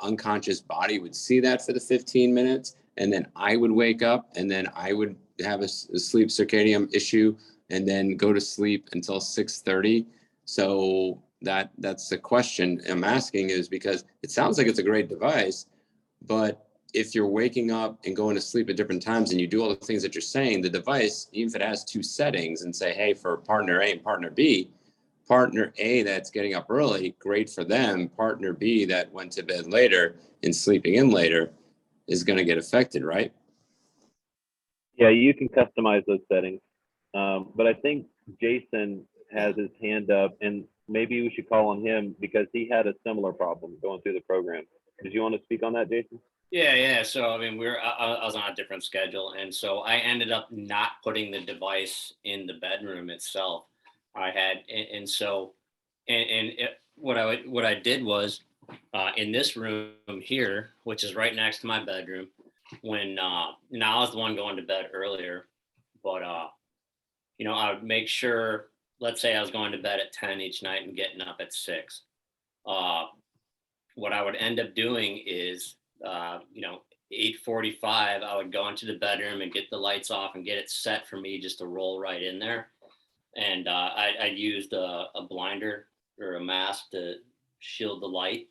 unconscious body would see that for the 15 minutes, and then I would wake up, and then I would have a sleep circadian issue, and then go to sleep until 6:30. So that's the question I'm asking, is because it sounds like it's a great device, but if you're waking up and going to sleep at different times and you do all the things that you're saying, the device, even if it has two settings and say, hey, for partner A and partner B, partner A that's getting up early, great for them. Partner B that went to bed later and sleeping in later is going to get affected, right? Yeah, you can customize those settings. But I think Jason has his hand up, and maybe we should call on him because he had a similar problem going through the program. Did you want to speak on that, Jason? Yeah. So I mean, I was on a different schedule, and so I ended up not putting the device in the bedroom itself. I had, and so, what I did was, in this room here, which is right next to my bedroom, when now I was the one going to bed earlier, but I would make sure, let's say I was going to bed at 10 each night and getting up at 6. What I would end up doing is, 8:45, I would go into the bedroom and get the lights off and get it set for me just to roll right in there. And I used a blinder or a mask to shield the light,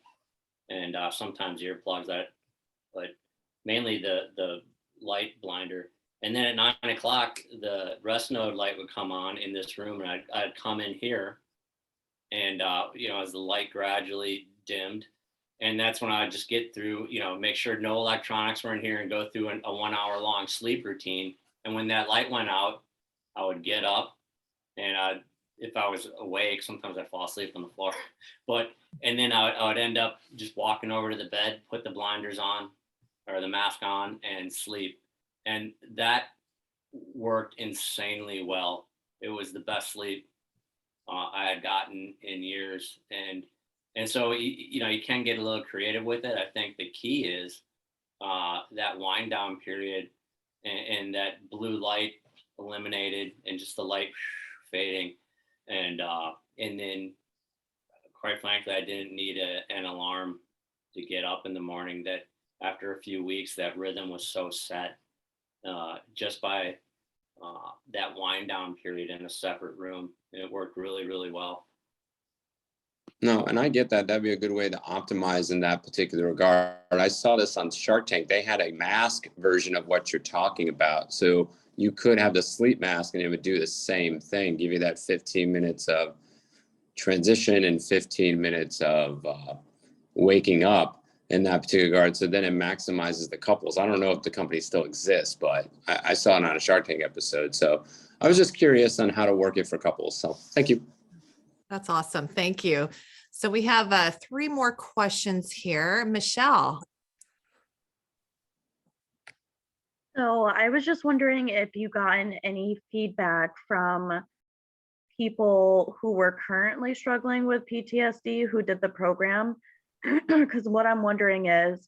and sometimes earplugs, but mainly the light blinder. And then at 9 o'clock, the rest node light would come on in this room, and I'd come in here, and as the light gradually dimmed. And that's when I just get through, make sure no electronics were in here and go through a 1 hour long sleep routine. And when that light went out, I would get up, and if I was awake, sometimes I'd fall asleep on the floor. And then I would end up just walking over to the bed, put the blinders on or the mask on, and sleep. And that worked insanely well. It was the best sleep I had gotten in years. And so, you can get a little creative with it. I think the key is that wind down period and that blue light eliminated and just the light fading. And then, quite frankly, I didn't need an alarm to get up in the morning. That after a few weeks, that rhythm was so set just by that wind down period in a separate room. It worked really, really well. No, and I get that. That'd be a good way to optimize in that particular regard. I saw this on Shark Tank. They had a mask version of what you're talking about. So you could have the sleep mask and it would do the same thing, give you that 15 minutes of transition and 15 minutes of waking up in that particular regard. So then it maximizes the couples. I don't know if the company still exists, but I saw it on a Shark Tank episode. So I was just curious on how to work it for couples. So thank you. That's awesome. Thank you. So we have 3 more questions here. Michelle. So I was just wondering if you gotten any feedback from people who were currently struggling with PTSD who did the program. Because what I'm wondering is,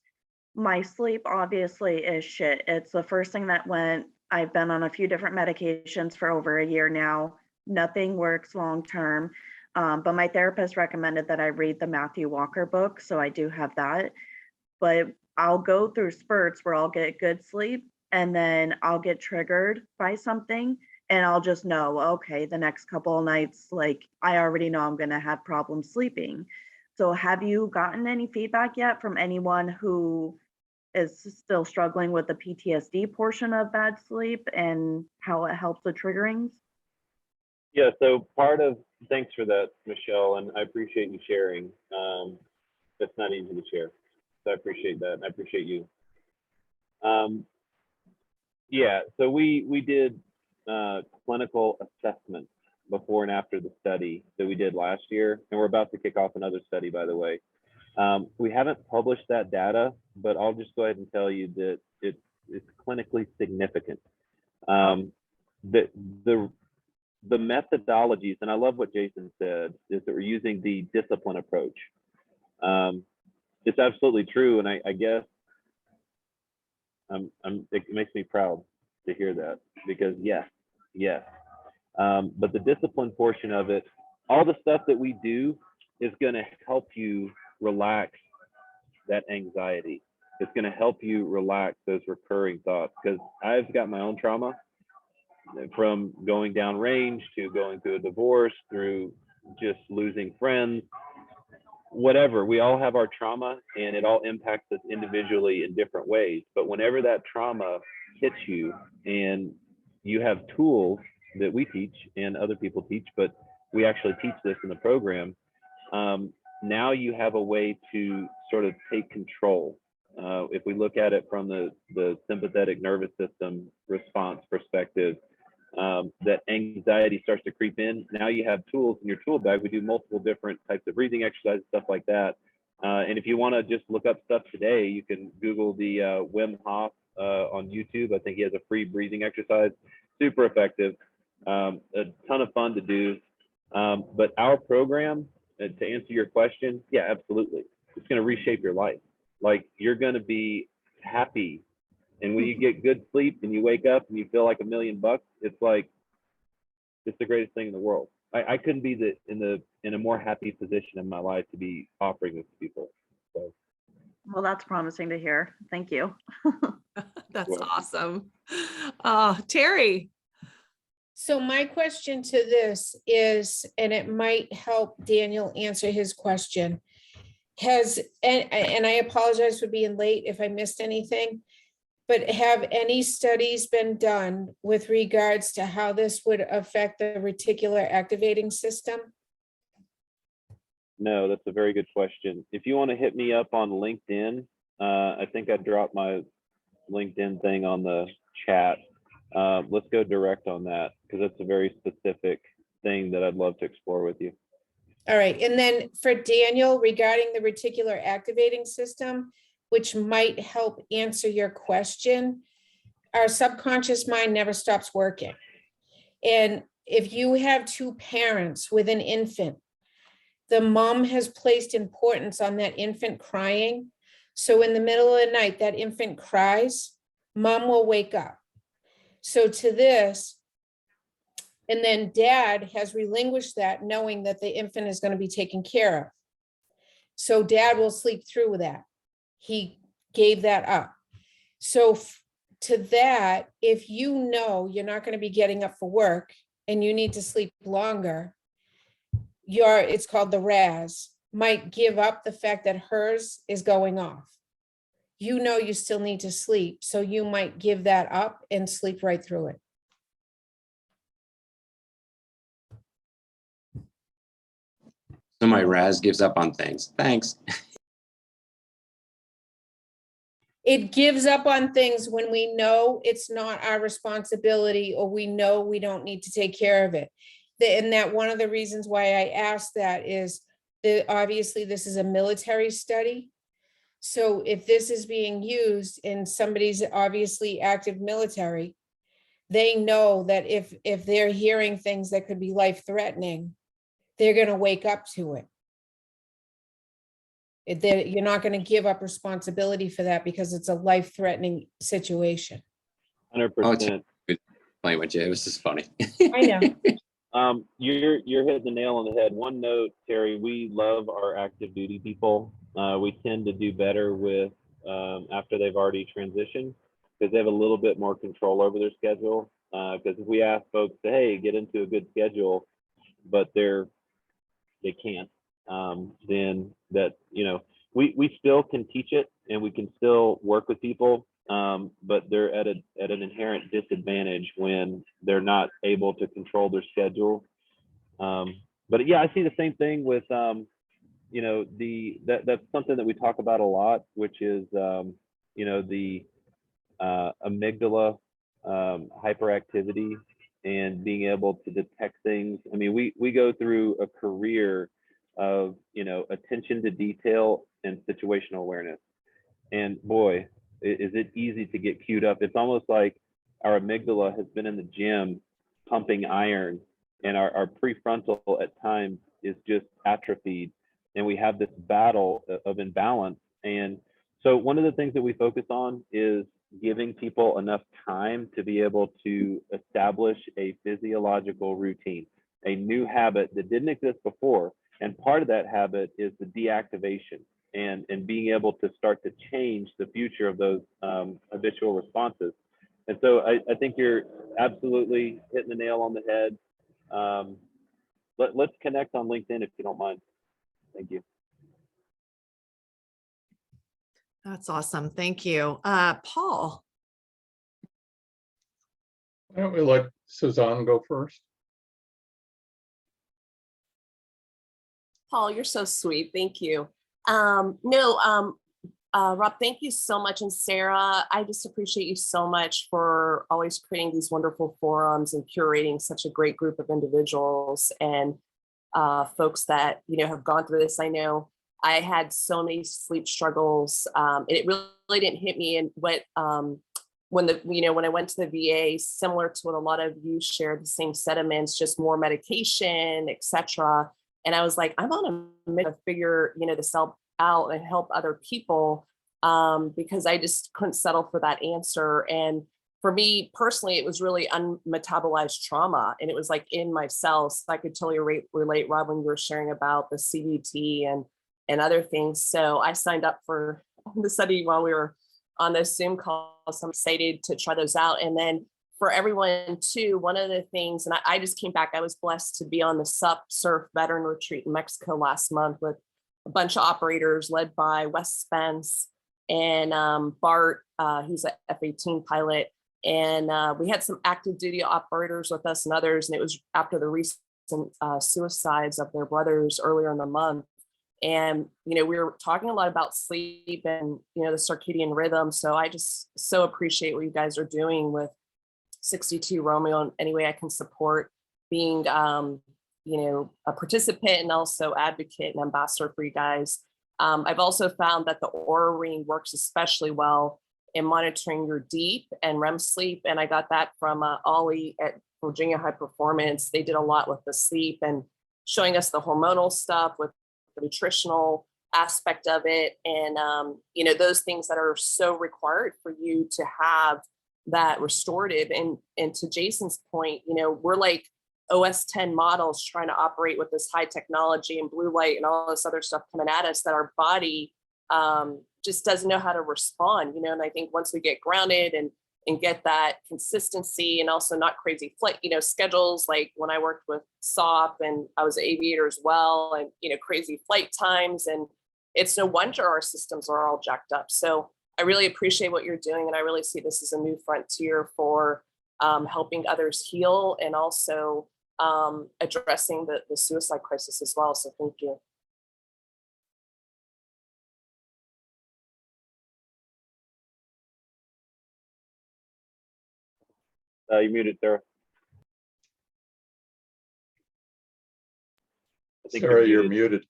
my sleep obviously is shit. It's the first thing that went. I've been on a few different medications for over a year now. Nothing works long term. But my therapist recommended that I read the Matthew Walker book, so I do have that. But I'll go through spurts where I'll get good sleep, and then I'll get triggered by something, and I'll just know, okay, the next couple of nights, like, I already know I'm gonna have problems sleeping. So have you gotten any feedback yet from anyone who is still struggling with the PTSD portion of bad sleep and how it helps the triggerings? Yeah, so thanks for that, Michelle, and I appreciate you sharing. That's not easy to share, so I appreciate that, and I appreciate you. Yeah, so we did clinical assessments before and after the study that we did last year, and we're about to kick off another study, by the way. We haven't published that data, but I'll just go ahead and tell you that it's clinically significant. The methodologies, and I love what Jason said, is that we're using the discipline approach. It's absolutely true, and I guess it makes me proud to hear that, because yes. But the discipline portion of it, all the stuff that we do is going to help you relax that anxiety. It's going to help you relax those recurring thoughts, because I've got my own trauma, from going down range to going through a divorce, through just losing friends, whatever. We all have our trauma, and it all impacts us individually in different ways. But whenever that trauma hits you, and you have tools that we teach and other people teach, but we actually teach this in the program, now you have a way to sort of take control. If we look at it from the sympathetic nervous system response perspective, that anxiety starts to creep in. Now you have tools in your tool bag. We do multiple different types of breathing exercises, stuff like that. And if you want to just look up stuff today, you can Google the Wim Hof on YouTube. I think he has a free breathing exercise, super effective, a ton of fun to do. But our program, to answer your question, yeah, absolutely. It's going to reshape your life. Like, you're going to be happy. And when you get good sleep and you wake up and you feel like $1 million, it's like, it's the greatest thing in the world. I couldn't be in a more happy position in my life to be offering this to people. So. Well, that's promising to hear. Thank you. That's Well. awesome. Terry. So my question to this is, and it might help Daniel answer his question, and I apologize for being late if I missed anything, but have any studies been done with regards to how this would affect the reticular activating system? No, that's a very good question. If you want to hit me up on LinkedIn, I think I dropped my LinkedIn thing on the chat. Let's go direct on that, because that's a very specific thing that I'd love to explore with you. All right, and then for Daniel, regarding the reticular activating system, which might help answer your question, our subconscious mind never stops working. And if you have 2 parents with an infant, the mom has placed importance on that infant crying. So in the middle of the night, that infant cries, mom will wake up. So to this, and then dad has relinquished that, knowing that the infant is going to be taken care of. So dad will sleep through with that. He gave that up. So to that, if you know you're not going to be getting up for work and you need to sleep longer, it's called the RAS, might give up the fact that hers is going off. You know you still need to sleep, so you might give that up and sleep right through it. So my Raz gives up on things. Thanks. It gives up on things when we know it's not our responsibility, or we know we don't need to take care of it. And that one of the reasons why I asked that is that obviously this is a military study. So if this is being used and somebody's obviously active military, they know that if they're hearing things that could be life-threatening, they're going to wake up to it. You're not going to give up responsibility for that because it's a life-threatening situation. 100%. Playing with you, it was just funny. I know. You're hitting the nail on the head. One note, Terry, we love our active duty people. We tend to do better with after they've already transitioned, because they have a little bit more control over their schedule. Because if we ask folks to, hey, get into a good schedule, but they can't, then that, we still can teach it and we can still work with people, but they're at an inherent disadvantage when they're not able to control their schedule. But yeah, I see the same thing with that's something that we talk about a lot, which is the amygdala hyperactivity and being able to detect things. I mean, we go through a career of attention to detail and situational awareness, and boy, is it easy to get queued up. It's almost like our amygdala has been in the gym pumping iron, and our prefrontal at times is just atrophied, and we have this battle of imbalance. And so one of the things that we focus on is giving people enough time to be able to establish a physiological routine, a new habit that didn't exist before. And part of that habit is the deactivation and being able to start to change the future of those habitual responses. And so I think you're absolutely hitting the nail on the head. Let's connect on LinkedIn if you don't mind. Thank you. That's awesome. Thank you. Paul. Why don't we let Suzanne go first? Paul, you're so sweet. Thank you. Rob, thank you so much. And Sara, I just appreciate you so much for always creating these wonderful forums and curating such a great group of individuals and folks that, have gone through this. I know I had so many sleep struggles. And it really didn't hit me in when I went to the VA, similar to what a lot of you shared, the same sentiments, just more medication, etc. And I was like, I'm on a mission to figure, this out and help other people, because I just couldn't settle for that answer. And for me personally, it was really unmetabolized trauma, and it was like in my cells. So I could totally relate, Rob, when you were sharing about the CBT and other things. So I signed up for the study while we were on those Zoom calls. I'm excited to try those out. And then for everyone too, one of the things, and I just came back, I was blessed to be on the Surf Veteran Retreat in Mexico last month with a bunch of operators led by Wes Spence and Bart, who's an F-18 pilot. And we had some active duty operators with us and others. And it was after the recent suicides of their brothers earlier in the month. And, we were talking a lot about sleep and, the circadian rhythm. So I just so appreciate what you guys are doing with 62 Romeo in any way I can support, being, a participant and also advocate and ambassador for you guys. I've also found that the Aura Ring works especially well in monitoring your deep and REM sleep. And I got that from Ollie at Virginia High Performance. They did a lot with the sleep and showing us the hormonal stuff with the nutritional aspect of it. And, those things that are so required for you to have that restorative. And to Jason's point, we're like OS 10 models trying to operate with this high technology and blue light and all this other stuff coming at us that our body just doesn't know how to respond, and I think once we get grounded and and get that consistency, and also not crazy flight, schedules. Like when I worked with SOP and I was an aviator as well, and, crazy flight times. And it's no wonder our systems are all jacked up. So I really appreciate what you're doing. And I really see this as a new frontier for helping others heal, and also addressing the suicide crisis as well. So thank you. You're muted, Sarah. I think Sarah, you're muted.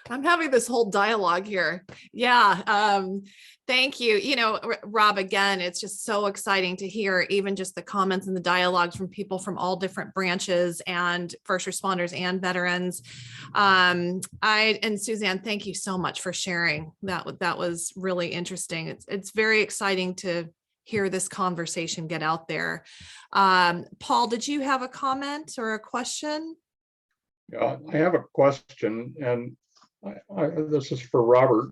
I'm having this whole dialogue here. Yeah. Thank you. Rob, again, it's just so exciting to hear even just the comments and the dialogues from people from all different branches and first responders and veterans. And Suzanne, thank you so much for sharing. That was really interesting. It's very exciting to hear this conversation get out there. Paul, did you have a comment or a question? Yeah, I have a question, and this is for Robert.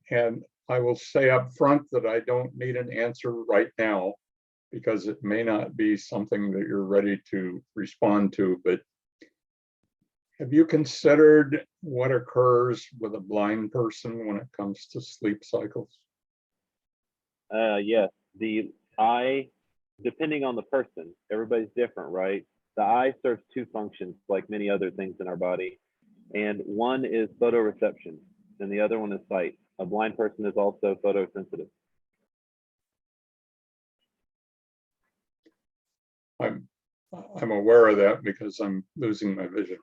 And I will say up front that I don't need an answer right now, because it may not be something that you're ready to respond to. But have you considered what occurs with a blind person when it comes to sleep cycles? Yes, the eye, depending on the person, everybody's different, right? The eye serves two functions, like many other things in our body. And one is photoreception, and the other one is sight. A blind person is also photosensitive. I'm aware of that because I'm losing my vision.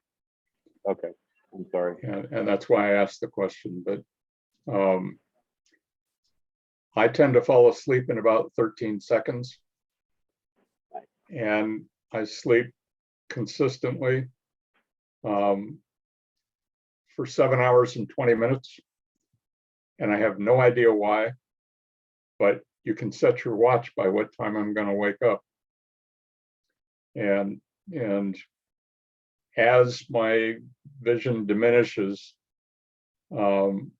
Okay, I'm sorry. And that's why I asked the question. But I tend to fall asleep in about 13 seconds. And I sleep consistently for 7 hours and 20 minutes. And I have no idea why, but you can set your watch by what time I'm going to wake up. And as my vision diminishes, I'm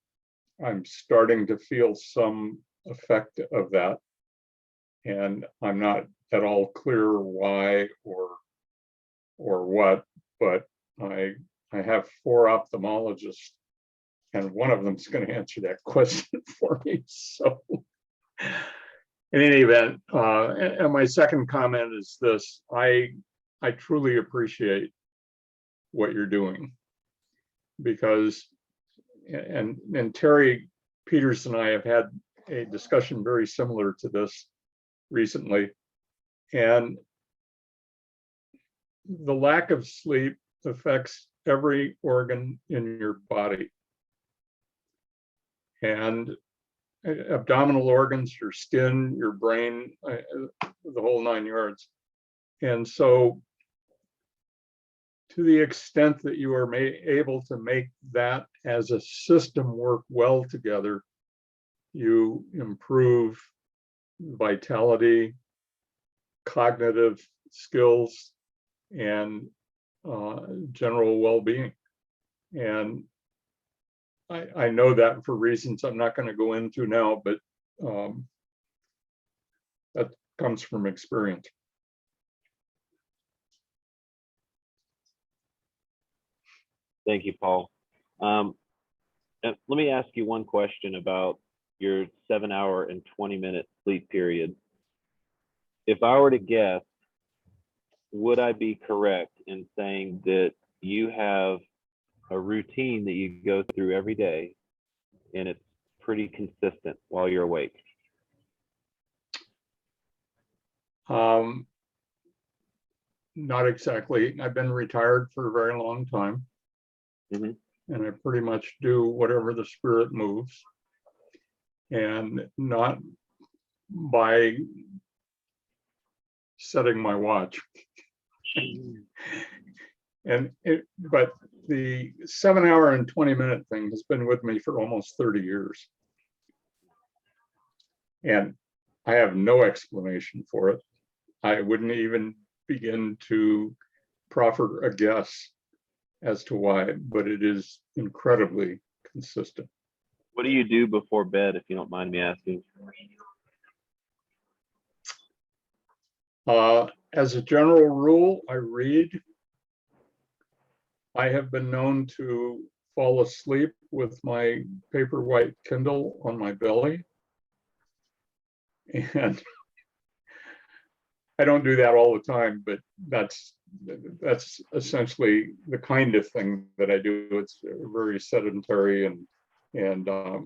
starting to feel some effect of that. And I'm not at all clear why or what, but I have 4 ophthalmologists, and one of them is going to answer that question for me. So in any event, and my second comment is this: I truly appreciate what you're doing, because, and Terry Peters and I have had a discussion very similar to this recently, and the lack of sleep affects every organ in your body, and abdominal organs, your skin, your brain, the whole 9 yards. And so to the extent that you are able to make that as a system work well together, you improve vitality, cognitive skills, and general well-being. And I know that for reasons I'm not going to go into now, but that comes from experience. Thank you, Paul. And let me ask you one question about your 7 hour and 20-minute sleep period. If I were to guess, would I be correct in saying that you have a routine that you go through every day and it's pretty consistent while you're awake? Not exactly. I've been retired for a very long time. Mm-hmm. And I pretty much do whatever the spirit moves, and not by setting my watch. But the 7 hour and 20-minute thing has been with me for almost 30 years. And I have no explanation for it. I wouldn't even begin to proffer a guess as to why, but it is incredibly consistent. What do you do before bed, if you don't mind me asking? As a general rule, I read. I have been known to fall asleep with my Paperwhite Kindle on my belly. And I don't do that all the time, but that's essentially the kind of thing that I do. It's very sedentary, and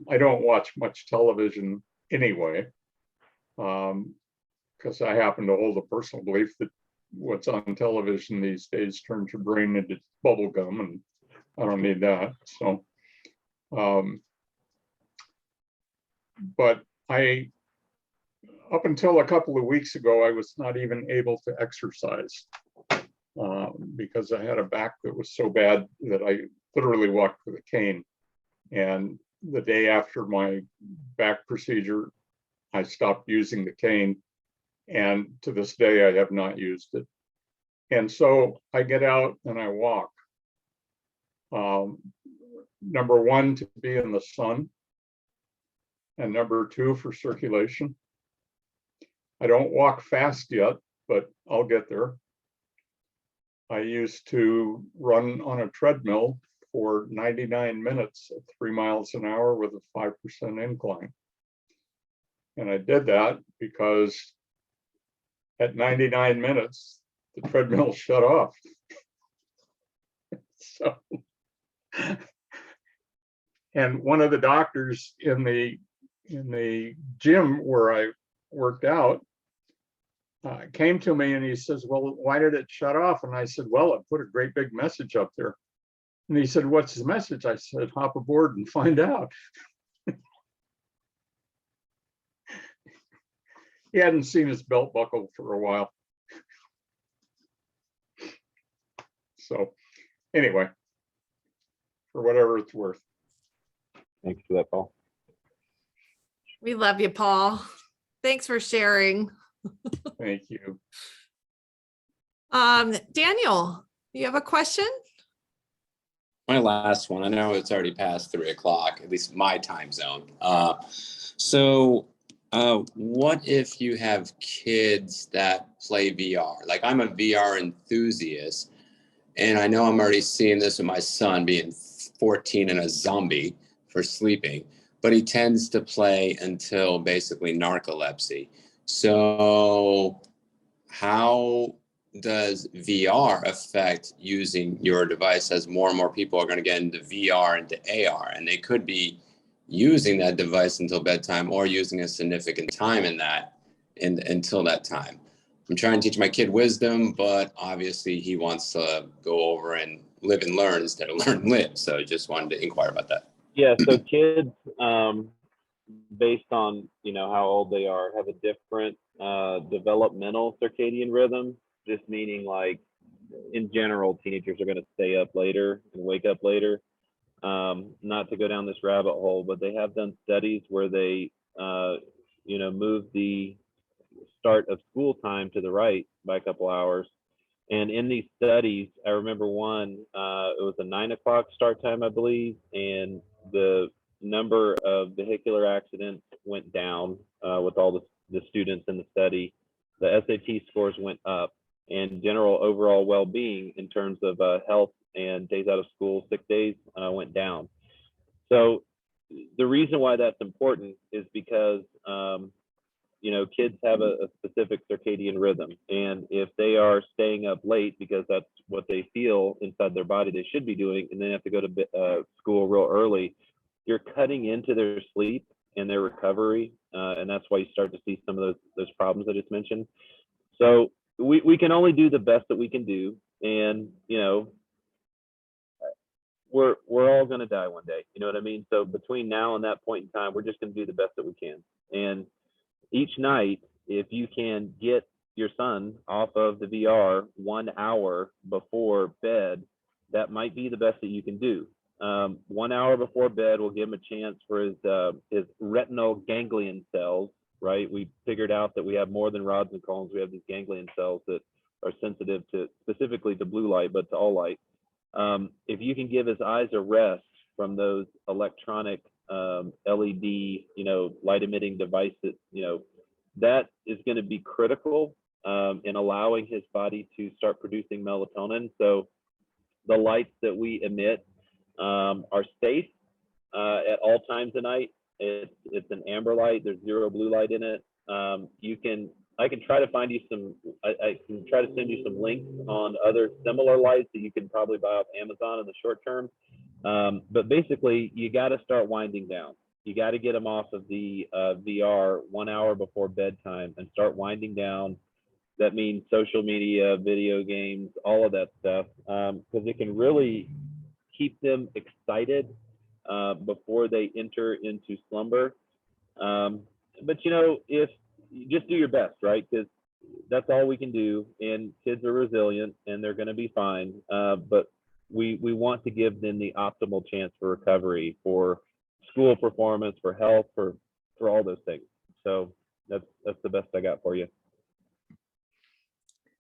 I don't watch much television anyway, because I happen to hold a personal belief that what's on television these days turns your brain into bubble gum, and I don't need that. So, but up until a couple of weeks ago, I was not even able to exercise because I had a back that was so bad that I literally walked with a cane. And the day after my back procedure, I stopped using the cane. And to this day, I have not used it. And so I get out and I walk. Number one, to be in the sun. And number two, for circulation. I don't walk fast yet, but I'll get there. I used to run on a treadmill for 99 minutes at 3 miles an hour with a 5% incline. And I did that because at 99 minutes, the treadmill shut off. So, and one of the doctors in the gym where I worked out came to me and he says, well, why did it shut off? And I said, well, it put a great big message up there. And he said, what's the message? I said, hop aboard and find out. He hadn't seen his belt buckle for a while. So anyway, for whatever it's worth. Thanks for that, Paul. We love you, Paul. Thanks for sharing. Thank you. Daniel, you have a question? My last one, I know it's already past 3 o'clock, at least my time zone. What if you have kids that play VR? Like, I'm a VR enthusiast, and I know I'm already seeing this with my son being 14 and a zombie for sleeping, but he tends to play until basically narcolepsy. So how does VR affect using your device as more and more people are going to get into VR, into AR, and they could be using that device until bedtime or using a significant time in that until that time? I'm trying to teach my kid wisdom, but obviously he wants to go over and live and learn instead of learn and live. So just wanted to inquire about that. Yeah, so kids, based on how old they are, have a different developmental circadian rhythm. Just meaning, like, in general, teenagers are going to stay up later and wake up later. Not to go down this rabbit hole, but they have done studies where they move the start of school time to the right by a couple hours. And in these studies, I remember one, it was a 9 o'clock start time, I believe, and the number of vehicular accidents went down with all the students in the study. The SAT scores went up, and general overall well-being in terms of health and days out of school, sick days, went down. So the reason why that's important is because kids have a specific circadian rhythm, and if they are staying up late because that's what they feel inside their body they should be doing, and then have to go to school real early, you're cutting into their sleep and their recovery, and that's why you start to see some of those problems I just mentioned. So we can only do the best that we can do, and we're all going to die one day, you know what I mean? So between now and that point in time, we're just going to do the best that we can. And each night, if you can get your son off of the VR 1 hour before bed, that might be the best that you can do. 1 hour before bed will give him a chance for his retinal ganglion cells, right? We figured out that we have more than rods and cones. We have these ganglion cells that are sensitive to specifically to blue light, but to all light. If you can give his eyes a rest from those electronic LED, light emitting devices, that is going to be critical in allowing his body to start producing melatonin. So the lights that we emit are safe at all times of night. It's an amber light. There's zero blue light in it. I can try to find you some. I can try to send you some links on other similar lights that you can probably buy off Amazon in the short term. But basically, you got to start winding down. You got to get them off of the VR 1 hour before bedtime and start winding down. That means social media, video games, all of that stuff, because it can really keep them excited before they enter into slumber. But if you just do your best, right? Because that's all we can do. And kids are resilient and they're going to be fine. But we want to give them the optimal chance for recovery, for school performance, for health, for all those things. So that's the best I got for you.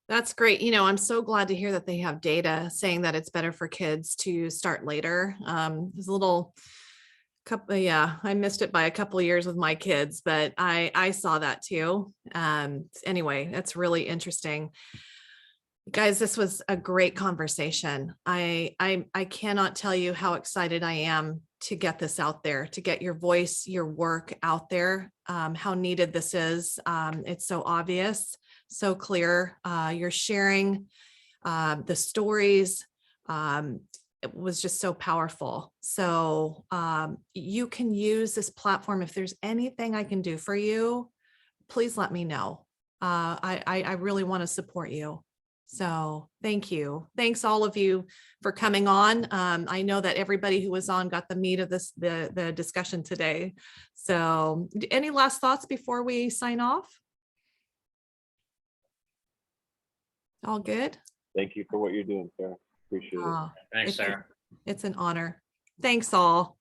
That's great. I'm so glad to hear that they have data saying that it's better for kids to start later. There's a little couple, yeah, I missed it by a couple of years with my kids, but I saw that too. Anyway, that's really interesting. Guys, this was a great conversation. I cannot tell you how excited I am to get this out there, to get your voice, your work out there, how needed this is. It's so obvious, so clear. You're sharing the stories. It was just so powerful. So you can use this platform. If there's anything I can do for you, please let me know. I really want to support you. So thank you. Thanks all of you for coming on. I know that everybody who was on got the meat of the discussion today. So any last thoughts before we sign off? All good? Thank you for what you're doing, Sarah. Appreciate it. Thanks, Sarah. It's an honor. Thanks all.